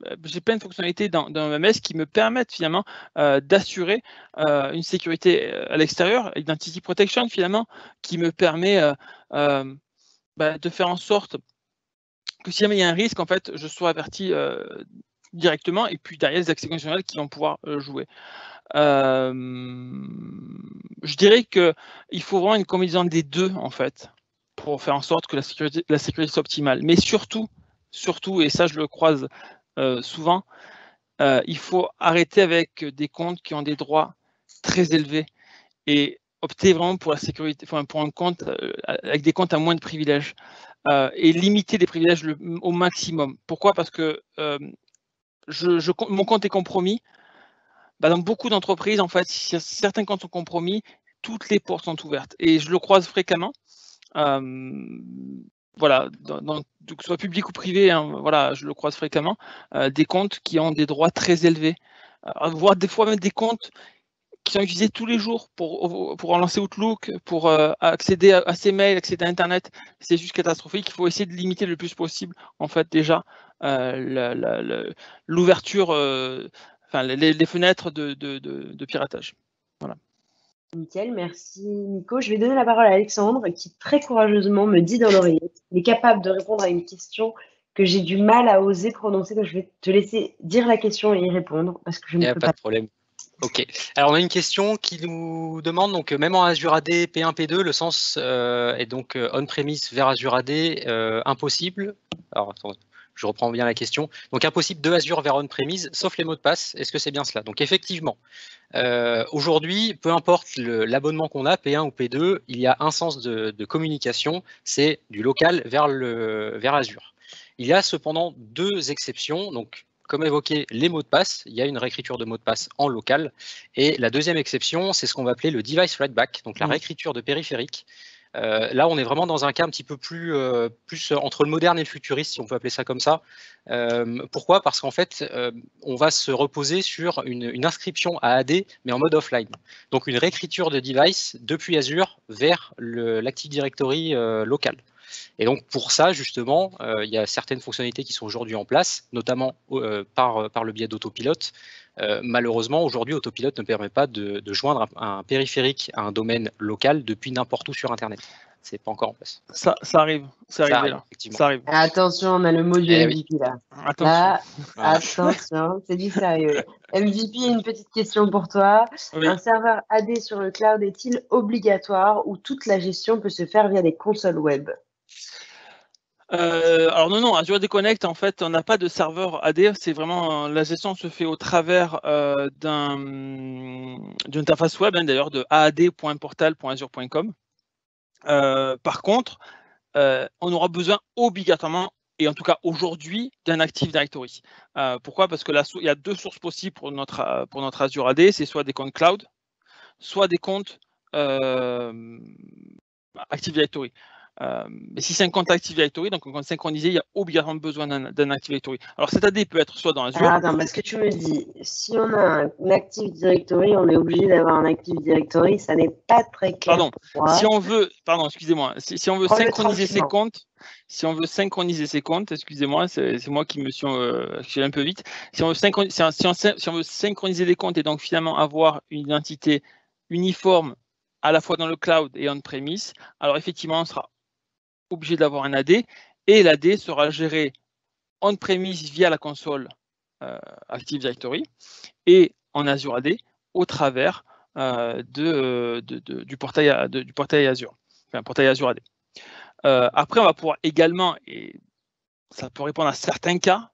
Speaker 4: fonctionnalités dans EMS qui me permettent finalement d'assurer une sécurité à l'extérieur, Identity Protection finalement, qui me permet de faire en sorte que si jamais il y a un risque, en fait, je sois averti directement et puis derrière les accès conditionnels qui vont pouvoir jouer. Je dirais qu'il faut vraiment une combinaison des deux en fait pour faire en sorte que la sécurité soit optimale. Mais surtout, et ça je le croise souvent, il faut arrêter avec des comptes qui ont des droits très élevés et opter vraiment pour la sécurité, pour un compte avec des comptes à moins de privilèges et limiter les privilèges au maximum. Pourquoi? Parce que mon compte est compromis. Dans beaucoup d'entreprises, en fait, si certains comptes sont compromis, toutes les portes sont ouvertes. Et je le croise fréquemment. Voilà, que ce soit public ou privé, hein, voilà, je le croise fréquemment. Des comptes qui ont des droits très élevés, voire des fois même des comptes qui sont utilisés tous les jours pour relancer Outlook, pour accéder à ses mails, accéder à Internet. C'est juste catastrophique. Il faut essayer de limiter le plus possible, en fait, déjà l'ouverture. Les fenêtres de piratage. Voilà.
Speaker 1: Nickel, merci Nico. Je vais donner la parole à Alexandre qui très courageusement me dit dans l'oreillette qu'il est capable de répondre à une question que j'ai du mal à oser prononcer. Donc je vais te laisser dire la question et y répondre parce que je ne peux pas.
Speaker 2: Pas de problème. Ok. Alors on a une question qui nous demande donc même en Azure AD P1 P2 le sens est donc on-premise vers Azure AD impossible. Alors attends. Je reprends bien la question. Donc, impossible de Azure vers on-premise, sauf les mots de passe. Est-ce que c'est bien cela? Donc, effectivement, aujourd'hui, peu importe l'abonnement qu'on a, P1 ou P2, il y a un sens de communication, c'est du local vers Azure. Il y a cependant deux exceptions. Donc, comme évoqué, les mots de passe, il y a une réécriture de mots de passe en local. Et la deuxième exception, c'est ce qu'on va appeler le device write-back, donc la réécriture de périphérique. Là, on est vraiment dans un cas un petit peu plus entre le moderne et le futuriste, si on peut appeler ça comme ça. Pourquoi? Parce qu'en fait, on va se reposer sur une inscription à AD, mais en mode offline. Donc, une réécriture de device depuis Azure vers l'Active Directory local. Et donc, pour ça, justement, il y a certaines fonctionnalités qui sont aujourd'hui en place, notamment par le biais d'autopilote, Malheureusement, aujourd'hui, Autopilot ne permet pas de joindre un périphérique à un domaine local depuis n'importe où sur Internet. C'est pas encore en place.
Speaker 4: Ça arrive, c'est arrivé là.
Speaker 2: Effectivement.
Speaker 4: Ça arrive.
Speaker 1: Attention, on a le mot du MVP là.
Speaker 4: Attention.
Speaker 1: Là,
Speaker 2: Voilà.
Speaker 1: attention, c'est du sérieux. MVP, une petite question pour toi.
Speaker 4: Oui.
Speaker 1: Un serveur AD sur le cloud est-il obligatoire ou toute la gestion peut se faire via des consoles web?
Speaker 4: Alors non, Azure AD Connect, en fait, on n'a pas de serveur AD, c'est vraiment, la gestion se fait au travers d'une interface web, d'ailleurs, de aad.portal.azure.com. Par contre, on aura besoin obligatoirement, et en tout cas aujourd'hui, d'un Active Directory. Pourquoi? Parce que il y a deux sources possibles pour notre Azure AD, c'est soit des comptes cloud, soit des comptes Active Directory. Mais si c'est un compte Active Directory, donc un compte synchronisé, il y a obligatoirement besoin d'un Active Directory. Alors cet AD peut être soit dans Azure.
Speaker 1: Alors attends, parce que tu me dis, si on a un Active Directory, on est obligé d'avoir un Active Directory, ça n'est pas très clair.
Speaker 4: Pardon, si on veut, excusez-moi, si on veut synchroniser ces comptes, excusez-moi, c'est moi qui me suis un peu vite. Si on veut synchroniser les comptes et donc finalement avoir une identité uniforme à la fois dans le cloud et on-premise, alors effectivement, on sera obligé d'avoir un AD et l'AD sera géré on-premise via la console Active Directory et en Azure AD au travers du portail Azure, enfin portail Azure AD. Après, on va pouvoir également, et ça peut répondre à certains cas,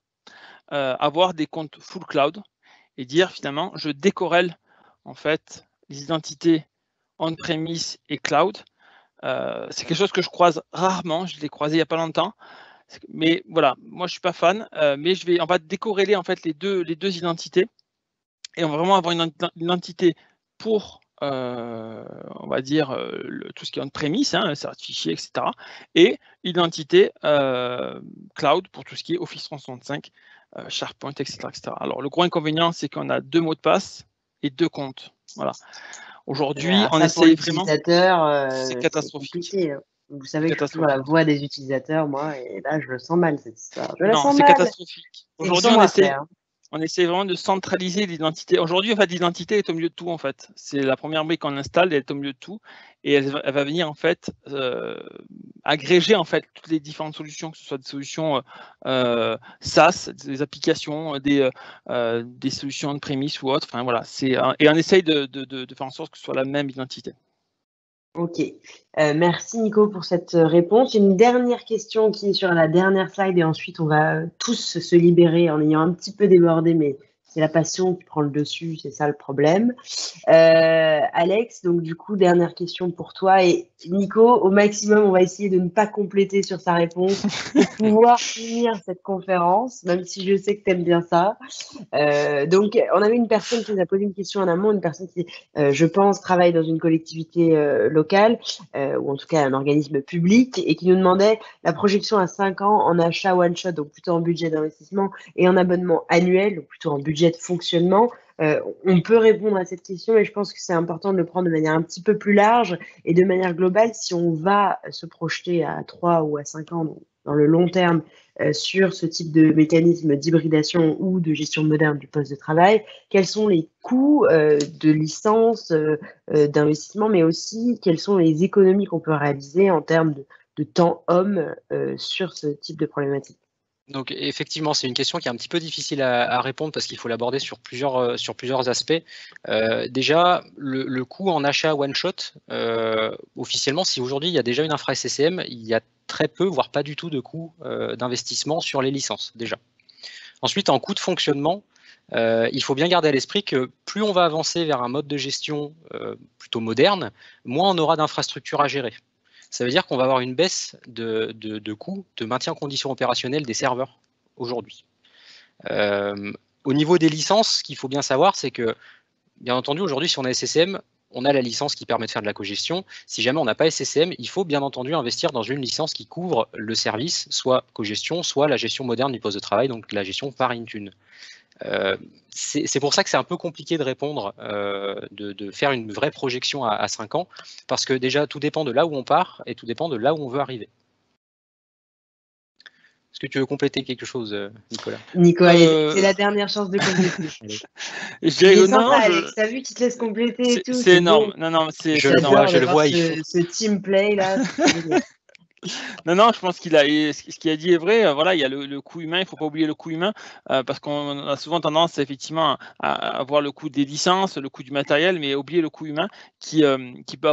Speaker 4: avoir des comptes full cloud et dire finalement, je décorrèle en fait les identités on-premise et cloud. C'est quelque chose que je croise rarement, je l'ai croisé il n'y a pas longtemps, mais voilà, moi je suis pas fan, mais on va décorréler en fait les deux identités et on va vraiment avoir une identité pour on va dire tout ce qui est on-premise, fichier, etc. et identité cloud pour tout ce qui est Office 365, SharePoint, etc., etc. Alors le gros inconvénient, c'est qu'on a 2 mots de passe et 2 comptes. Voilà. Aujourd'hui, on essaye vraiment.
Speaker 1: C'est
Speaker 4: catastrophique.
Speaker 1: Vous savez que je suis toujours la voix des utilisateurs, moi, et là, je le sens mal, cette histoire.
Speaker 4: Non, c'est catastrophique. Aujourd'hui, on essaie vraiment de centraliser l'identité. Aujourd'hui, en fait, l'identité est au milieu de tout, en fait. C'est la première brique qu'on installe, elle est au milieu de tout, et elle va venir, en fait, agréger, en fait, toutes les différentes solutions, que ce soit des solutions SaaS, des applications, des solutions on-premise ou autres. Enfin, voilà. Et on essaye de faire en sorte que ce soit la même identité.
Speaker 1: Ok, merci Nico pour cette réponse. Une dernière question qui est sur la dernière slide et ensuite on va tous se libérer en ayant un petit peu débordé, mais c'est la passion qui prend le dessus, c'est ça le problème. Alex, donc du coup, dernière question pour toi. Et Nico, au maximum, on va essayer de ne pas compléter sur sa réponse pour pouvoir finir cette conférence, même si je sais que tu aimes bien ça. Donc, on avait une personne qui nous a posé une question en amont, une personne qui, je pense, travaille dans une collectivité locale, ou en tout cas un organisme public, et qui nous demandait la projection à 5 ans en achat one-shot, donc plutôt en budget d'investissement, et en abonnement annuel, donc plutôt en budget de fonctionnement. On peut répondre à cette question, mais je pense que c'est important de le prendre de manière un petit peu plus large et de manière globale. Si on va se projeter à 3 ou à 5 ans, donc dans le long terme, sur ce type de mécanisme d'hybridation ou de gestion moderne du poste de travail, quels sont les coûts de licence, d'investissement, mais aussi quelles sont les économies qu'on peut réaliser en termes de temps homme sur ce type de problématique?
Speaker 2: Donc effectivement, c'est une question qui est un petit peu difficile à répondre parce qu'il faut l'aborder sur plusieurs aspects. Déjà, le coût en achat one-shot, officiellement, si aujourd'hui il y a déjà une infra SCCM, il y a très peu, voire pas du tout de coût d'investissement sur les licences déjà. Ensuite, en coût de fonctionnement, il faut bien garder à l'esprit que plus on va avancer vers un mode de gestion plutôt moderne, moins on aura d'infrastructures à gérer. Ça veut dire qu'on va avoir une baisse de coûts de maintien en condition opérationnelle des serveurs aujourd'hui. Au niveau des licences, ce qu'il faut bien savoir, c'est que, bien entendu, aujourd'hui, si on a SCCM, on a la licence qui permet de faire de la cogestion. Si jamais on n'a pas SCCM, il faut bien entendu investir dans une licence qui couvre le service, soit cogestion, soit la gestion moderne du poste de travail, donc la gestion par Intune. C'est pour ça que c'est un peu compliqué de répondre, de faire une vraie projection à 5 ans, parce que déjà tout dépend de là où on part et tout dépend de là où on veut arriver. Est-ce que tu veux compléter quelque chose, Nicolas?
Speaker 1: Nico, allez, c'est la dernière chance de compléter. Il est sympa, Alex, t'as vu qu'il te laisse compléter et tout.
Speaker 4: C'est énorme.
Speaker 1: Beau.
Speaker 4: Non, c'est
Speaker 2: je le vois.
Speaker 1: Ce team play là.
Speaker 4: Non, je pense ce qu'il a dit est vrai. Voilà, il y a le coût humain. Il ne faut pas oublier le coût humain parce qu'on a souvent tendance effectivement à voir le coût des licences, le coût du matériel, mais oublier le coût humain qui peut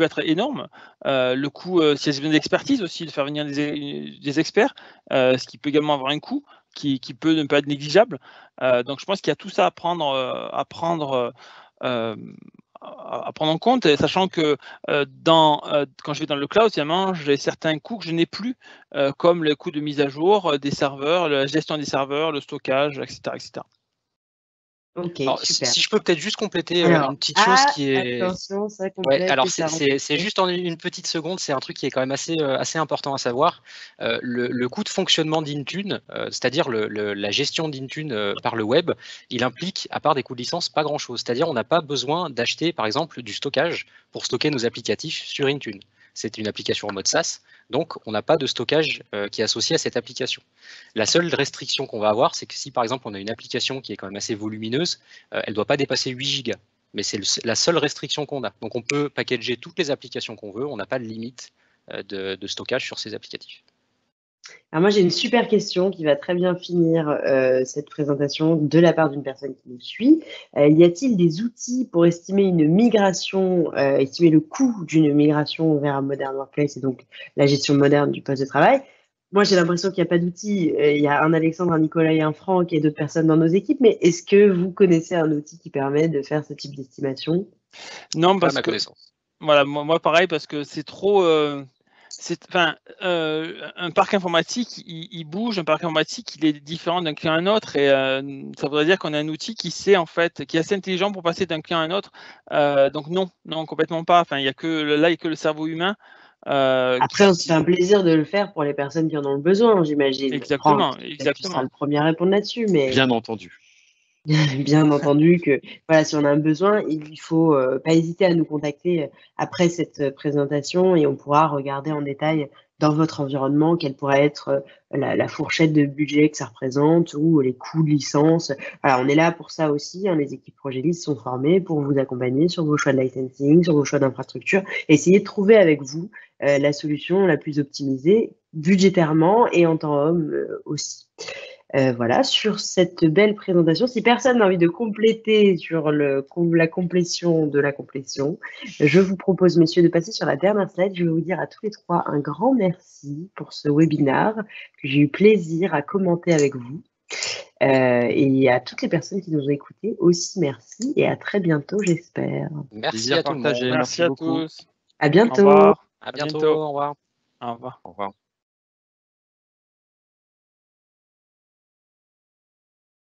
Speaker 4: être énorme. Le coût, s'il y a besoin d'expertise aussi, de faire venir des experts, ce qui peut également avoir un coût qui peut ne pas être négligeable. Donc, je pense qu'il y a tout ça à prendre en compte, sachant que quand je vais dans le cloud, j'ai certains coûts que je n'ai plus, comme le coût de mise à jour des serveurs, la gestion des serveurs, le stockage, etc. etc.
Speaker 1: Ok,
Speaker 2: alors,
Speaker 1: super.
Speaker 2: Si je peux peut-être juste compléter une petite chose qui est.
Speaker 1: Attention, ça complète.
Speaker 2: Ouais, alors c'est juste en une petite seconde, c'est un truc qui est quand même assez important à savoir. Le coût de fonctionnement d'Intune, c'est-à-dire la gestion d'Intune par le web, il implique, à part des coûts de licence, pas grand-chose. C'est-à-dire on n'a pas besoin d'acheter, par exemple, du stockage pour stocker nos applicatifs sur Intune. C'est une application en mode SaaS, donc on n'a pas de stockage qui est associé à cette application. La seule restriction qu'on va avoir, c'est que si par exemple on a une application qui est quand même assez volumineuse, elle ne doit pas dépasser 8 gigas. Mais c'est la seule restriction qu'on a. Donc on peut packager toutes les applications qu'on veut, on n'a pas de limite de stockage sur ces applicatifs.
Speaker 1: Alors moi j'ai une super question qui va très bien finir cette présentation de la part d'une personne qui nous suit. Y a-t-il des outils pour estimer une migration, estimer le coût d'une migration vers un modern workplace et donc la gestion moderne du poste de travail? Moi, j'ai l'impression qu'il n'y a pas d'outils. Il y a un Alexandre, un Nicolas et un Franck et d'autres personnes dans nos équipes, mais est-ce que vous connaissez un outil qui permet de faire ce type d'estimation?
Speaker 4: Non, parce
Speaker 2: à ma
Speaker 4: que
Speaker 2: connaissance.
Speaker 4: voilà, moi pareil, parce que c'est trop. Un parc informatique, il bouge. Un parc informatique, il est différent d'un client à un autre, et ça voudrait dire qu'on a un outil qui sait en fait, qui est assez intelligent pour passer d'un client à un autre. Donc non, complètement pas. Enfin, il y a que le cerveau humain.
Speaker 1: Après, on se fait un plaisir de le faire pour les personnes qui en ont le besoin, j'imagine.
Speaker 4: Exactement,
Speaker 1: Franck,
Speaker 4: exactement.
Speaker 1: tu seras le premier à répondre là-dessus, mais
Speaker 3: Bien entendu.
Speaker 1: bien entendu que voilà, si on a un besoin, il faut pas hésiter à nous contacter après cette présentation et on pourra regarder en détail dans votre environnement quelle pourrait être la fourchette de budget que ça représente ou les coûts de licence. Voilà, on est là pour ça aussi, hein, les équipes Progélis sont formées pour vous accompagner sur vos choix de licensing, sur vos choix d'infrastructure, et essayer de trouver avec vous la solution la plus optimisée budgétairement et en temps homme aussi. Voilà, sur cette belle présentation. Si personne n'a envie de compléter sur la complétion de la complétion, je vous propose, messieurs, de passer sur la dernière slide. Je vais vous dire à tous les trois un grand merci pour ce webinaire que j'ai eu plaisir à commenter avec vous. Et à toutes les personnes qui nous ont écoutés aussi, merci et à très bientôt, j'espère.
Speaker 2: Merci à tout le monde.
Speaker 4: Merci à tous.
Speaker 1: À bientôt.
Speaker 2: Au revoir. À bientôt. Au revoir.
Speaker 4: Au revoir.
Speaker 3: Au revoir.